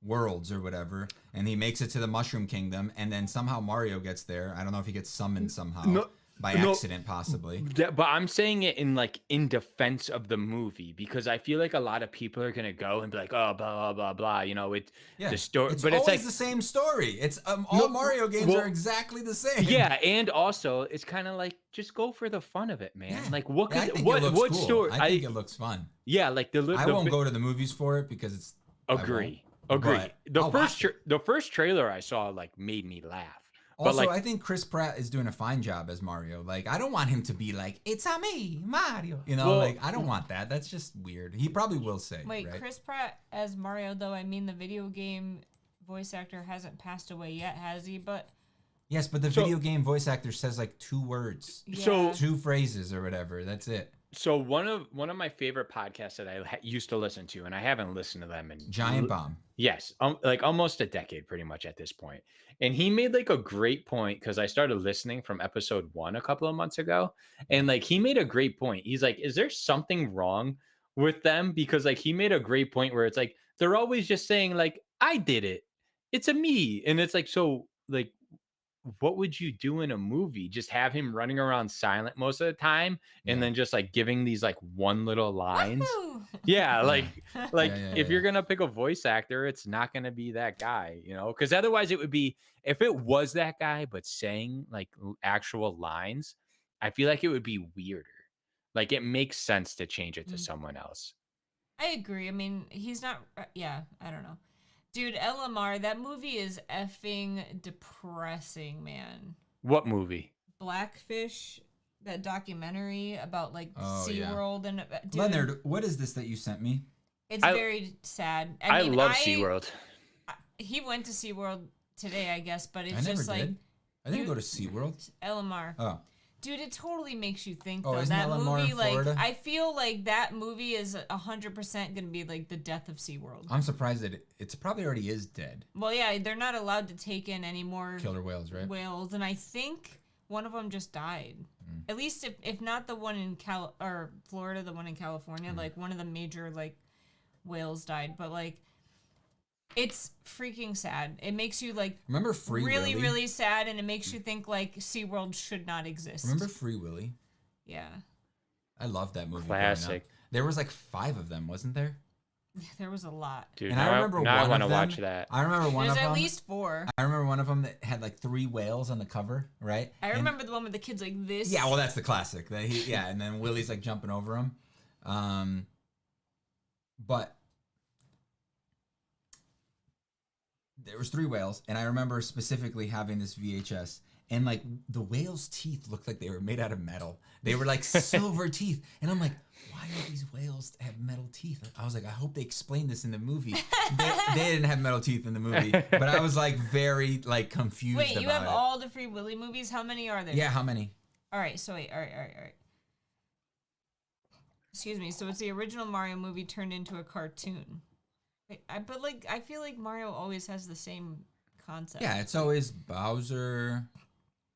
worlds or whatever, and he makes it to the Mushroom Kingdom, and then somehow Mario gets there. I don't know if he gets summoned somehow. By accident, possibly. But I'm saying it in defense of the movie, because I feel like a lot of people are gonna go and be like, oh, blah blah blah blah. You know, the story, but it's always like the same story. It's all Mario games are exactly the same. Yeah, and also it's kind of like just go for the fun of it, man. Yeah. Like what cool. story? I think it looks fun. Yeah, like I won't go to the movies for it because it's. Agree. The first trailer I saw like made me laugh. Also, like, I think Chris Pratt is doing a fine job as Mario. Like, I don't want him to be like, it's a me, Mario. You know, like, I don't want that. That's just weird. He probably will say. Wait, right? Chris Pratt as Mario, though, I mean, the video game voice actor hasn't passed away yet, has he? But yes, but the video game voice actor says like 2 words. Yeah. So 2 phrases or whatever. That's it. So one of my favorite podcasts that I used to listen to, and I haven't listened to them in Giant Bomb. Yes, like almost a decade, pretty much at this point. And he made like a great point, because I started listening from episode 1 a couple of months ago, and like he made a great point. He's like, "Is there something wrong with them?" Because like he made a great point where it's like they're always just saying like, "I did it, it's a me," and it's like, so like, what would you do in a movie? Just have him running around silent most of the time, and then just like giving these like one little lines. Yeah, like if you're gonna pick a voice actor, it's not gonna be that guy, you know, because otherwise it would be, if it was that guy but saying like actual lines, I feel like it would be weirder. Like it makes sense to change it to someone else. I agree. I mean, he's not. Yeah, I don't know. Dude, LMR, that movie is effing depressing, man. What movie? Blackfish, that documentary about like SeaWorld and dude, Leonard, what is this that you sent me? It's very sad. I mean, love SeaWorld. He went to SeaWorld today, I guess, but it's just like I didn't go to SeaWorld. LMR. Oh. Dude, it totally makes you think, though. That LMR movie, in Florida? like, I feel like that movie is 100% going to be, like, the death of SeaWorld. I'm surprised that it's probably already is dead. Well, yeah, they're not allowed to take in any more killer whales, right? Whales, and I think one of them just died. At least if not the one in Florida, the one in California, like, one of the major, like, whales died. But, like, it's freaking sad. It makes you like remember Free really, Willy? really sad, and it makes you think like SeaWorld should not exist. Remember Free Willy? Yeah. I love that movie. Classic. There was like 5 of them, wasn't there? There was a lot. Dude, and I remember now I want to watch that. I remember one of them. There's at least 4. I remember one of them that had like 3 whales on the cover, right? I remember the one with the kids like this. Yeah, well, that's the classic. And then Willie's like jumping over him. But there was 3 whales, and I remember specifically having this VHS, and like the whales' teeth looked like they were made out of metal. They were like silver teeth, and I'm like, why do these whales have metal teeth? I was like, I hope they explain this in the movie. They didn't have metal teeth in the movie, but I was like very like confused. Wait, you have all the Free Willy movies? How many are there? Yeah, how many? All right, so wait, all right. Excuse me. So it's the original Mario movie turned into a cartoon. But like I feel like Mario always has the same concept. Yeah, it's always Bowser.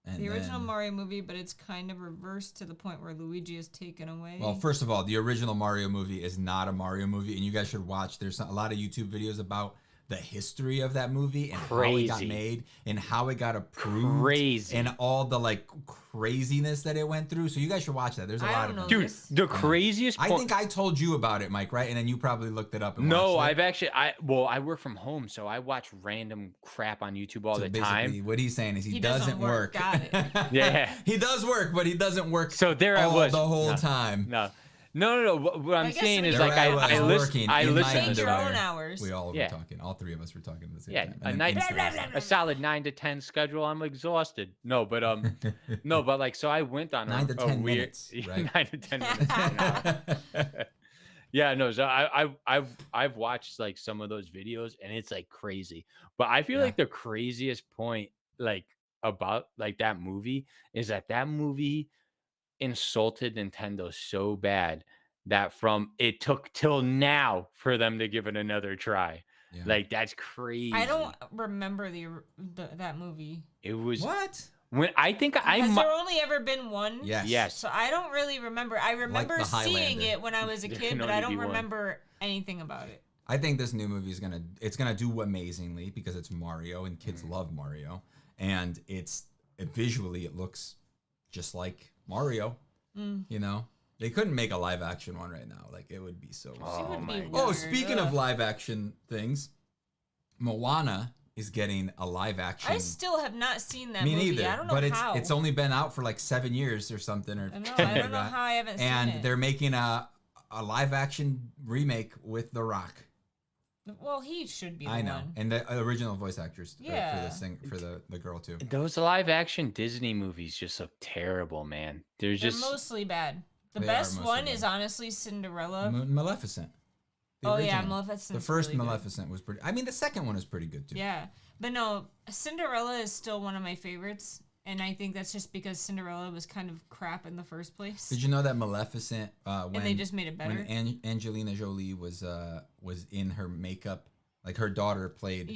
And the original Mario movie, but it's kind of reversed to the point where Luigi is taken away. Well, first of all, the original Mario movie is not a Mario movie, and you guys should watch. There's a lot of YouTube videos about the history of that movie and how it got made and how it got approved and all the like craziness that it went through. So you guys should watch that. There's a lot of them. Dude, the craziest I think I told you about it, Mike, right? And then you probably looked it up and No, watched it. I've actually I work from home, so I watch random crap on YouTube all the time. What he's saying is he doesn't work. Got it. Yeah. He does work, but he doesn't work so there I was the whole time. No. No. What I'm saying is like I listen to your own hours. We all were talking. All three of us were talking at the same time. A solid 9 to 10 schedule. I'm exhausted. No, but like so I went on 9 to 10 minutes, right? 9 to 10 minutes. Yeah, no. So I've watched like some of those videos and it's like crazy. But I feel like the craziest point like about like that movie is that movie insulted Nintendo so bad that from it took till now for them to give it another try. Yeah. Like that's crazy. I don't remember that movie. It was what? When I think Has there only ever been one? Yes. So I don't really remember. I remember like seeing it when I was a kid, but I don't remember anything about it. I think this new movie is gonna do amazingly because it's Mario and kids love Mario, and visually it looks just like Mario. You know, they couldn't make a live action one right now. Like it would be so. Speaking of live action things, Moana is getting a live action. I still have not seen that movie. Me neither. I don't know how. But it's only been out for like 7 years or something. I don't know how I haven't seen it. And they're making a live action remake with The Rock. Well, he should be. I know, and the original voice actors for this thing for the girl too. Those live action Disney movies just look terrible, man. They're mostly bad. The best one is honestly Cinderella. Maleficent. Maleficent. The first really Maleficent was pretty. I mean, the second one was pretty good too. Yeah, but no, Cinderella is still one of my favorites, and I think that's just because Cinderella was kind of crap in the first place. Did you know that Maleficent? And they just made it better. When Angelina Jolie was in her makeup, like her daughter played.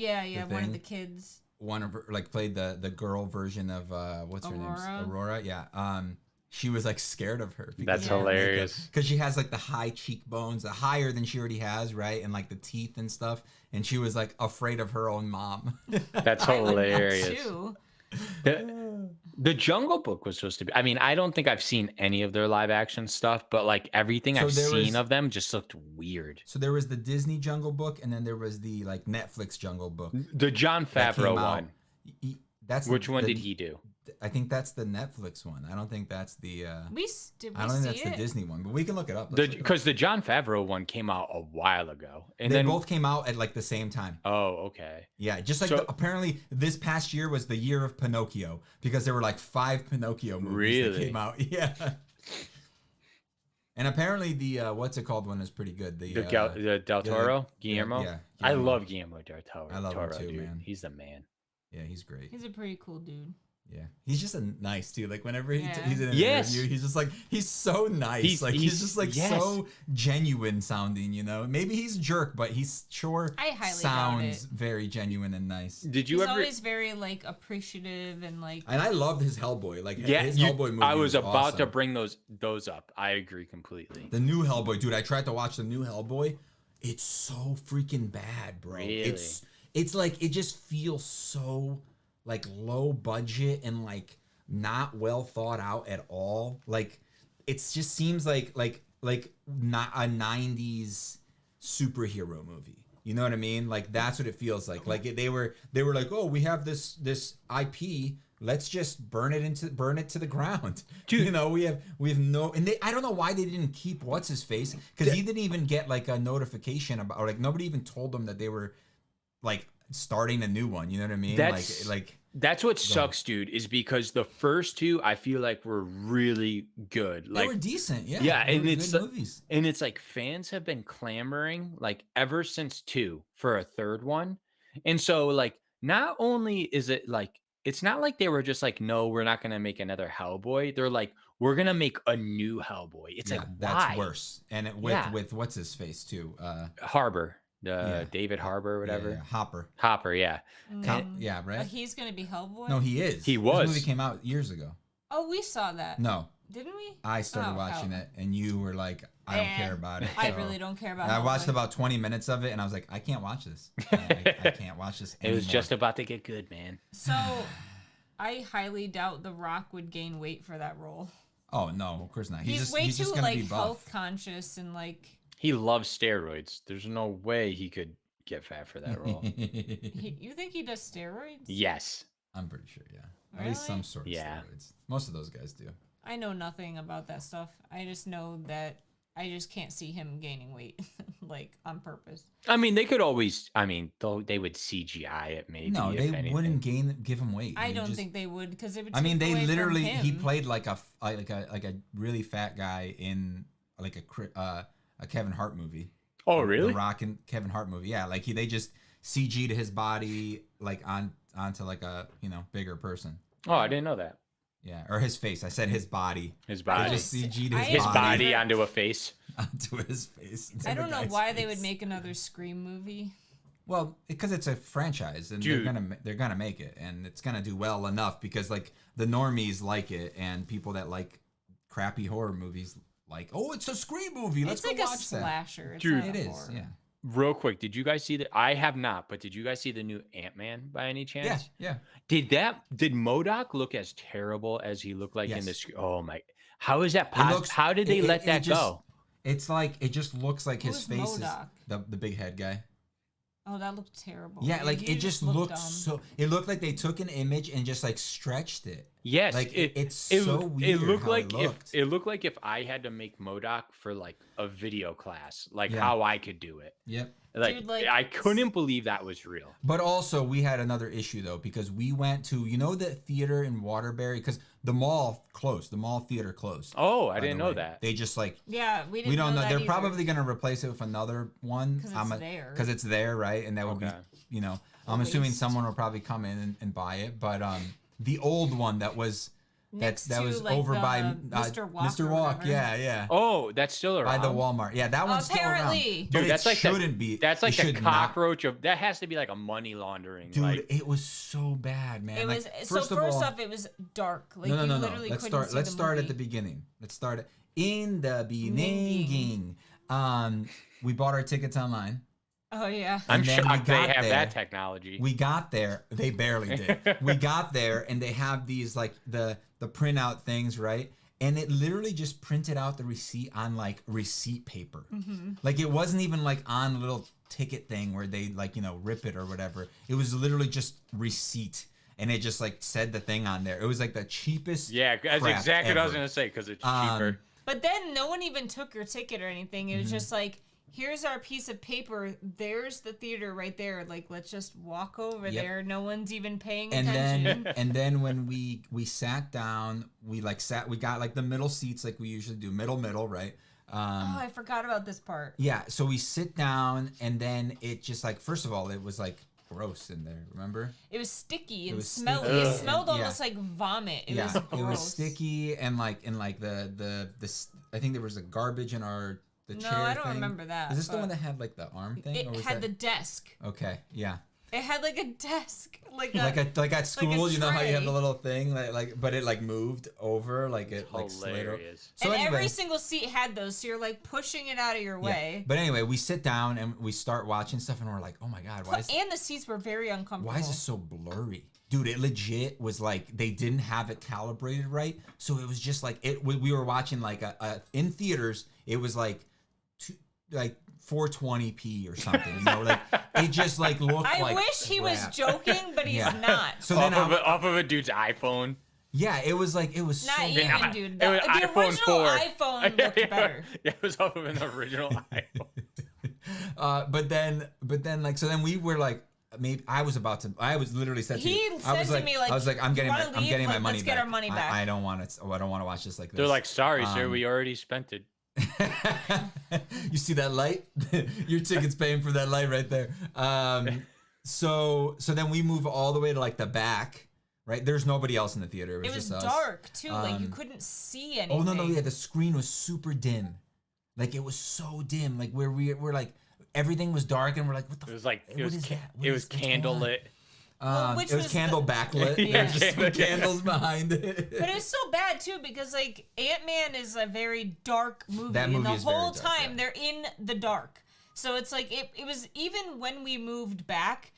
One of the kids. One of her, played the girl version of what's her name? Aurora. Yeah. She was like scared of her. That's hilarious. Because she has like the high cheekbones, the higher than she already has, right? And like the teeth and stuff. And she was like afraid of her own mom. That's hilarious. The Jungle Book was supposed to be. I mean, I don't think I've seen any of their live action stuff, but like everything I've seen of them just looked weird. So there was the Disney Jungle Book, and then there was the like Netflix Jungle Book. The Jon Favreau one. Which one did he do? I think that's the Netflix one. I don't think that's the. I don't think that's the Disney one, but we can look it up. Because the Jon Favreau one came out a while ago, and they both came out at like the same time. Oh, okay. Yeah, just like apparently this past year was the year of Pinocchio because there were like 5 Pinocchio movies that came out. Yeah. And apparently the what's it called one is pretty good. The Del Toro, Guillermo. Yeah, I love Guillermo del Toro. I love him too, dude. man. He's the man. Yeah, he's great. He's a pretty cool dude. Yeah, he's just nice too. Like whenever he's in an interview, he's just like he's so nice. He's just like so genuine sounding. You know, maybe he's a jerk, but he's sounds very genuine and nice. He's always very like appreciative and like. And I loved his Hellboy. Like his Hellboy movie. I was about to bring those up. I agree completely. The new Hellboy, dude. I tried to watch the new Hellboy. It's so freaking bad, bro. Really? It's like it just feels so. Like low budget and like not well thought out at all. Like it just seems like not a 90s superhero movie. You know what I mean? Like that's what it feels like. Like they were like, "Oh, we have this IP. Let's just burn it to the ground." Dude, you know, we have no and I don't know why they didn't keep what's his face cuz he didn't even get like a notification about or like nobody even told him that they were like starting a new one, you know what I mean? That's what sucks, dude, is because the first 2 I feel like were really good. Like they were decent, yeah. Yeah, and it's movies. And it's like fans have been clamoring like ever since 2 for a third one. And so like not only is it like it's not like they were just like, no, we're not gonna make another Hellboy. They're like, we're gonna make a new Hellboy. It's like why? That's worse. And with what's his face too? Harbor. David Harbour or whatever. Yeah. Hopper, yeah. Yeah, right? He's going to be Hellboy? No, he is. He was. This movie came out years ago. Oh, we saw that. No. Didn't we? I started watching it, and you were like, I don't care about it. I really don't care about it. I watched about 20 minutes of it, and I was like, I can't watch this. I can't watch this anymore. It was just about to get good, man. So, I highly doubt The Rock would gain weight for that role. Oh, no, of course not. He's way too, like, health conscious and, like... He loves steroids. There's no way he could get fat for that role. You think he does steroids? Yes. I'm pretty sure, yeah. Really? At least some sort of steroids. Most of those guys do. I know nothing about that stuff. I just know that I just can't see him gaining weight, like, on purpose. I mean, they could always. I mean, they would CGI it maybe. No, they wouldn't give him weight. I don't think they would because it would. I mean, they literally. From him. He played like a really fat guy in like a Kevin Hart movie. Oh, really? The Rock and Kevin Hart movie. Yeah, like they just CG'd his body like onto like a bigger person. Oh, I didn't know that. Yeah, or his face. I said his body. His body. I just CG'd his body onto a face. Onto his face. I don't know why they would make another Scream movie. Well, because it's a franchise, and they're gonna make it, and it's gonna do well enough because like the normies like it, and people that like crappy horror movies like, oh, it's a Scream movie. Let's go watch that. It's like a slasher. It's Dude, not it is. horror. Yeah. Real quick, did you guys see that? I have not, but did you guys see the new Ant-Man by any chance? Yeah. Did MODOK look as terrible as he looked like in the screen? Oh my! How is that possible? How did they let that go? It's like it just looks like his face MODOK? is the big head guy. Oh, that looked terrible. Yeah, like it just looked so. It looked like they took an image and just like stretched it. Yes, like it's so weird. It looked like it looked like if I had to make MODOK for like a video class, like how I could do it. Yep. Dude, like, I couldn't believe that was real. But also we had another issue though because we went to the theater in Waterbury because the mall closed. The mall theater closed. Oh, I didn't know that. They just like we didn't. We don't know. That They're either. probably gonna replace it with another one. Because it's there, right? And that would be I'm assuming someone will probably come in and buy it. But the old one that was. That was like over by Mr. Walk. Yeah. Oh, that's still around. By the Walmart. Yeah, that one's still around. Dude, but that's like shouldn't be. That's like the cockroach of that has to be like a money laundering. Dude, it was so bad, man. It was first off, it was dark. Like no. Let's start at the beginning. Let's start in the beginning. We bought our tickets online. Oh yeah. I'm shocked they have that technology. We got there. They barely did. We got there and they have these like the printout things, right? And it literally just printed out the receipt on like receipt paper. Mm-hmm. Like it wasn't even like on a little ticket thing where they like, rip it or whatever. It was literally just receipt. And it just like said the thing on there. It was like the cheapest. Yeah, that's exactly what I was going to say because it's cheaper. But then no one even took your ticket or anything. It was just like, here's our piece of paper. There's the theater right there. Like, let's just walk over there. No one's even paying attention. And then when we sat down, we got like the middle seats like we usually do, middle, right? I forgot about this part. Yeah, so we sit down and then it just like, first of all, it was like gross in there, remember? It was sticky and smelly. It smelled almost like vomit. It was gross. It was sticky and the I think there was a garbage in our chair I don't thing. Remember that. Is this the one that had like the arm thing? It had the desk. Okay, yeah. It had like a desk, like at school, like you know how you have the little thing, but it like moved over, like it like slid over. So and every single seat had those, so you're like pushing it out of your way. But anyway, we sit down and we start watching stuff, and we're like, oh my god, and the seats were very uncomfortable. Why is this so blurry? Dude, it legit was like they didn't have it calibrated right, so it was just like we were watching like in theaters. It was like 420p or something, like it just like looked I wish he was joking, but he's not. So then off of a dude's iPhone. Yeah, it was not so even, dude. The iPhone original 4. iPhone looked better. Yeah, it was off of an original iPhone. But then like so then we were like maybe I was literally said to you. I was like I'm getting my money back. Let's get our money back. I don't want to watch this like this. They're like, sorry, sir, we already spent it. You see that light? Your ticket's paying for that light right there. So then we move all the way to like the back, right? There's nobody else in the theater. It was just dark too. Like you couldn't see anything. Oh no, yeah, the screen was super dim. Like it was so dim. Like we're like everything was dark and we're like, what the? It was like it was candlelit. It was candle backlit. There's just some candles behind it. But it's so bad too because like Ant-Man is a very dark movie. That movie and the whole very dark, time they're in the dark. So it's like it was even when we moved back,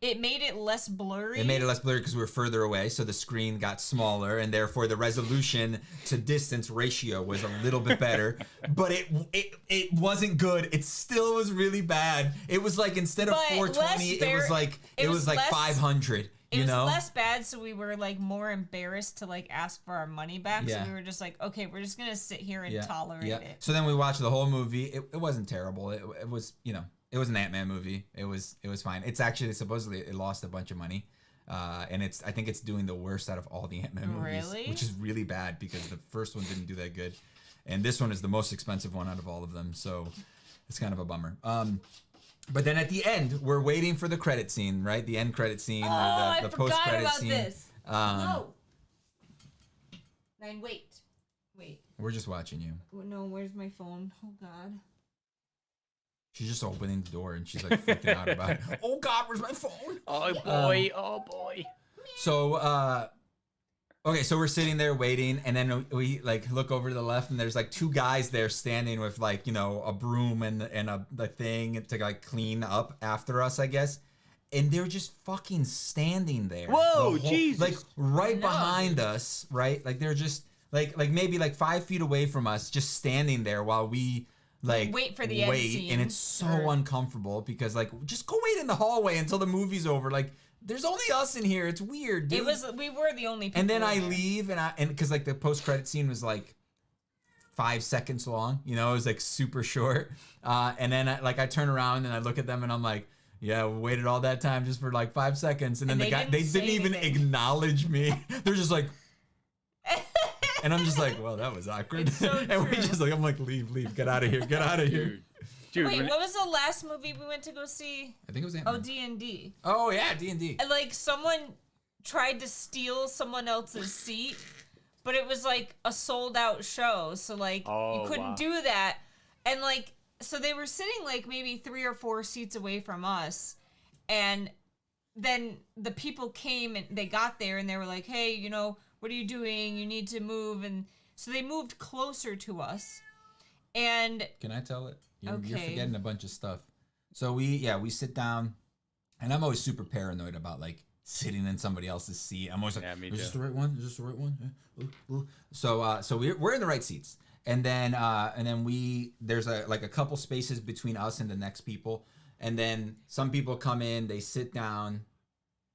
it made it less blurry. It made it less blurry because we were further away, so the screen got smaller, and therefore the resolution to distance ratio was a little bit better. But it wasn't good. It still was really bad. It was like instead of 420, it was like 500. It was less bad, so we were like more embarrassed to like ask for our money back. So we were just like, okay, we're just gonna sit here and tolerate it. So then we watched the whole movie. It wasn't terrible. It was, it was an Ant-Man movie. It was fine. It's actually supposedly it lost a bunch of money. And I think it's doing the worst out of all the Ant-Man movies, which is really bad because the first one didn't do that good, and this one is the most expensive one out of all of them. So it's kind of a bummer. But then at the end, we're waiting for the credit scene, right? The end credit scene or the post-credit scene. This. No. Nine, wait. We're just watching you. No, where's my phone? Oh God. She's just opening the door and she's like freaking out about it. Oh God, where's my phone? Oh boy. So, okay, so we're sitting there waiting, and then we like look over to the left, and there's like two guys there standing with like a broom and the thing to like clean up after us, I guess. And they're just fucking standing there. Whoa, Jesus! Like right behind us, right? Like they're just like maybe like 5 feet away from us, just standing there while we. Like wait for the end scene. And it's so uncomfortable because like just go wait in the hallway until the movie's over. Like there's only us in here. It's weird, dude. We were the only people. And then I leave and because like the post credit scene was like 5 seconds long, it was like super short. And then I turn around and I look at them and I'm like, yeah, we waited all that time just for like 5 seconds. And then they didn't even acknowledge me. They're just like. And I'm just like, well, that was awkward. So and we just I'm like, leave, get out of here. Dude, wait, what was the last movie we went to go see? I think it was Ant-Man. Oh, D&D. Oh yeah, D&D. And like someone tried to steal someone else's seat, but it was like a sold out show, so like you couldn't do that. And like so they were sitting like maybe 3 or 4 seats away from us, and then the people came and they got there and they were like, hey, what are you doing? You need to move. And so they moved closer to us. And can I tell it? You're forgetting a bunch of stuff. So we sit down, and I'm always super paranoid about like sitting in somebody else's seat. I'm always like, is this the right one? Is this the right one? Yeah. Ooh. So we're in the right seats. And then there's a couple spaces between us and the next people. And then some people come in, they sit down.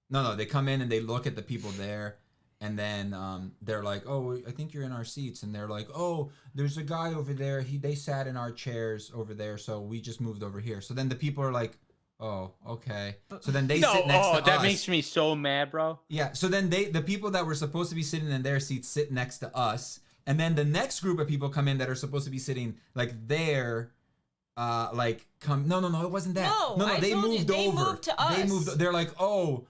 No, they come in and they look at the people there. And then they're like, oh, I think you're in our seats. And they're like, oh, there's a guy over there. They sat in our chairs over there. So we just moved over here. So then the people are like, oh, okay. So then they sit next to us. That makes me so mad, bro. Yeah. So then the people that were supposed to be sitting in their seats sit next to us. And then the next group of people come in that are supposed to be sitting like there. No, it wasn't that. No, they moved over. They moved to us. They're like, oh,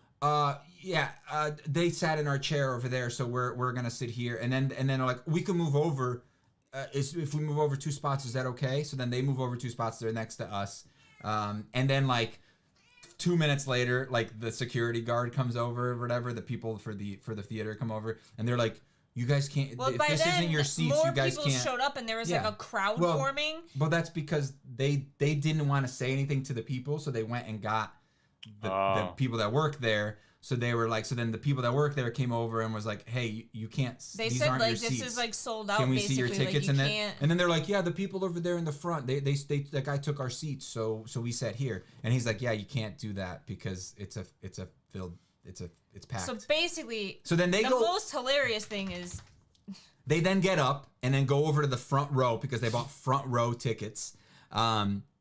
they sat in our chair over there, so we're gonna sit here, and then they're like, we can move over. If we move over 2 spots, is that okay? So then they move over 2 spots. They're next to us, and then like 2 minutes later, like the security guard comes over or whatever. The people for the theater come over, and they're like, you guys can't. Well, if by this then, isn't your seats, you guys can't. More people showed up, and there was like a crowd forming. Well, that's because they didn't want to say anything to the people, so they went and got the people that work there. So they were like, so then the people that work there came over and was like, hey, you can't. They these said aren't like your this seats. is like sold out. Can we basically. see your tickets? Like, and then they're like, yeah, the people over there in the front, they that guy took our seats, so we sat here. And he's like, yeah, you can't do that because it's packed. So basically, then the most hilarious thing is they then get up and then go over to the front row because they bought front row tickets.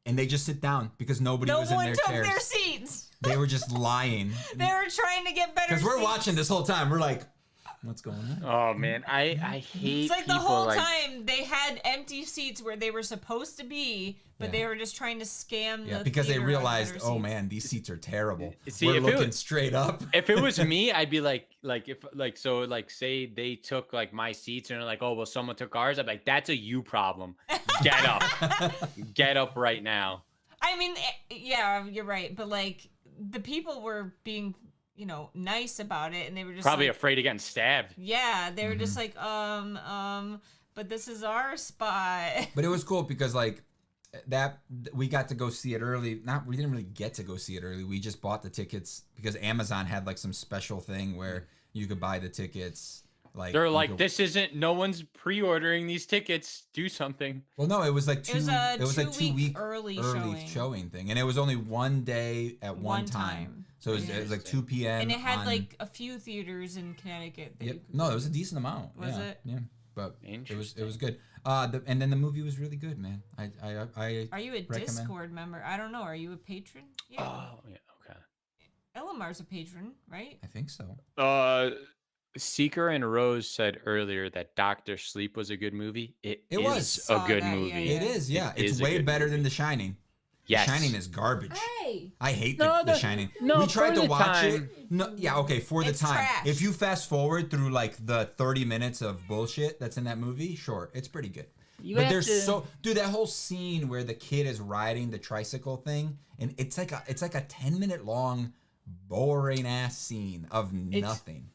And they just sit down because nobody was in their chairs. No one took their seats. They were just lying. They were trying to get better seats. Because we're watching this whole time. We're like, what's going on? Oh, man. I hate It's like people the whole time they had empty seats where they were supposed to be, but they were just trying to scam the because they realized, oh, seats. Man, these seats are terrible. See, we're looking straight up. If it was me, I'd be like say they took like my seats and they're like, oh, well, someone took ours. I'd be like, that's a you problem. Get up. Get up right now. I mean, yeah, you're right. But like the people were being, nice about it, and they were just probably like, afraid of getting stabbed. Yeah, they were just like, but this is our spot. But it was cool because like that we got to go see it early. We didn't really get to go see it early. We just bought the tickets because Amazon had like some special thing where you could buy the tickets Like they're like, this isn't. No one's pre-ordering these tickets. Do something. Well, no, it was like two. It was like 2 week early showing thing, and it was only one day at one time. So it was like 2 p.m. And it had like a few theaters in Connecticut. Yep. No, it was a decent amount. Was it? Yeah. But it was good. And then the movie was really good, man. I Are you a recommend. Discord member? I don't know. Are you a patron? Yeah. Oh yeah. Okay. Elamar's a patron, right? I think so. Seeker and Rose said earlier that Doctor Sleep was a good movie. It was a good movie. Yeah. It is, yeah. It's way better than The Shining. Yes. The Shining is garbage. Hey. I hate The Shining. We tried to watch it. No, yeah, okay, for the time. Trash. If you fast forward through like the 30 minutes of bullshit that's in that movie, sure, it's pretty good. But there's dude, that whole scene where the kid is riding the tricycle thing, and it's like a 10-minute long, boring ass scene of nothing.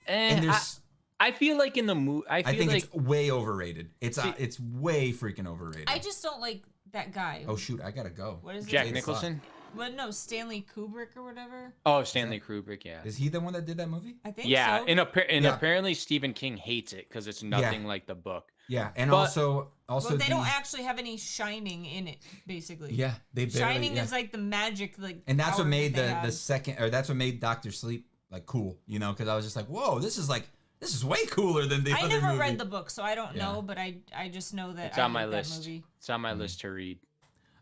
And there's I feel like in the movie, I think it's way overrated. It's way freaking overrated. I just don't like that guy. Oh shoot, I gotta go. What is Jack Nicholson? Well, no, Stanley Kubrick or whatever. Oh, Stanley Kubrick, yeah. Is he the one that did that movie? I think yeah, so. And apparently Stephen King hates it because it's nothing like the book. Yeah, and also well, they don't actually have any Shining in it, basically. Yeah, they barely, Shining is like the magic, like. And that's what made the second, or that's what made Doctor Sleep like cool, you know? Because I was just like, whoa, this is way cooler than the other movie. I never read the book, so I don't know, but I just know that it's on my list. Movie. It's on my list to read.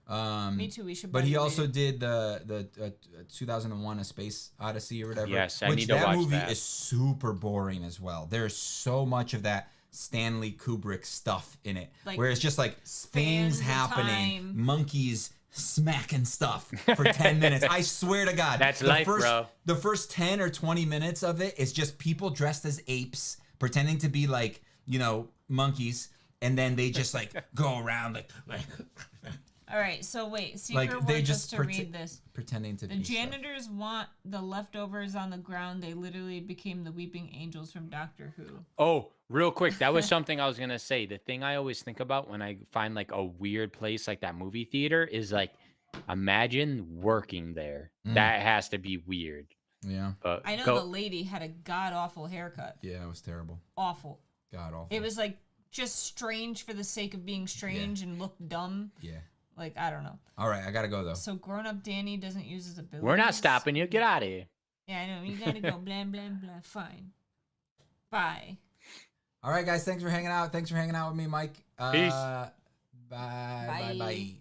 Me too. We should. But he also did the 2001: A Space Odyssey or whatever. Yes, I need to watch that. That movie is super boring as well. There's so much of that Stanley Kubrick stuff in it, where it's just like things happening, monkeys smacking stuff for 10 minutes. I swear to God, that's life, bro. The first 10 or 20 minutes of it is just people dressed as apes pretending to be like, monkeys, and then they just like go around like. All right, so wait, Seeker wants us to read this. Pretending to be The janitors want the leftovers on the ground. They literally became the weeping angels from Doctor Who. Oh, real quick, that was something I was going to say. The thing I always think about when I find like a weird place like that movie theater is like, imagine working there. That has to be weird. Yeah. But I know the lady had a god-awful haircut. Yeah, it was terrible. Awful. God-awful. It was like just strange for the sake of being strange and looked dumb. Yeah. Like, I don't know. All right, I gotta go, though. So grown-up Danny doesn't use his abilities. We're not stopping you. Get out of here. Yeah, I know. You gotta go. Blah, blah, blah. Fine. Bye. All right, guys. Thanks for hanging out. Thanks for hanging out with me, Mike. Peace. Bye. Bye.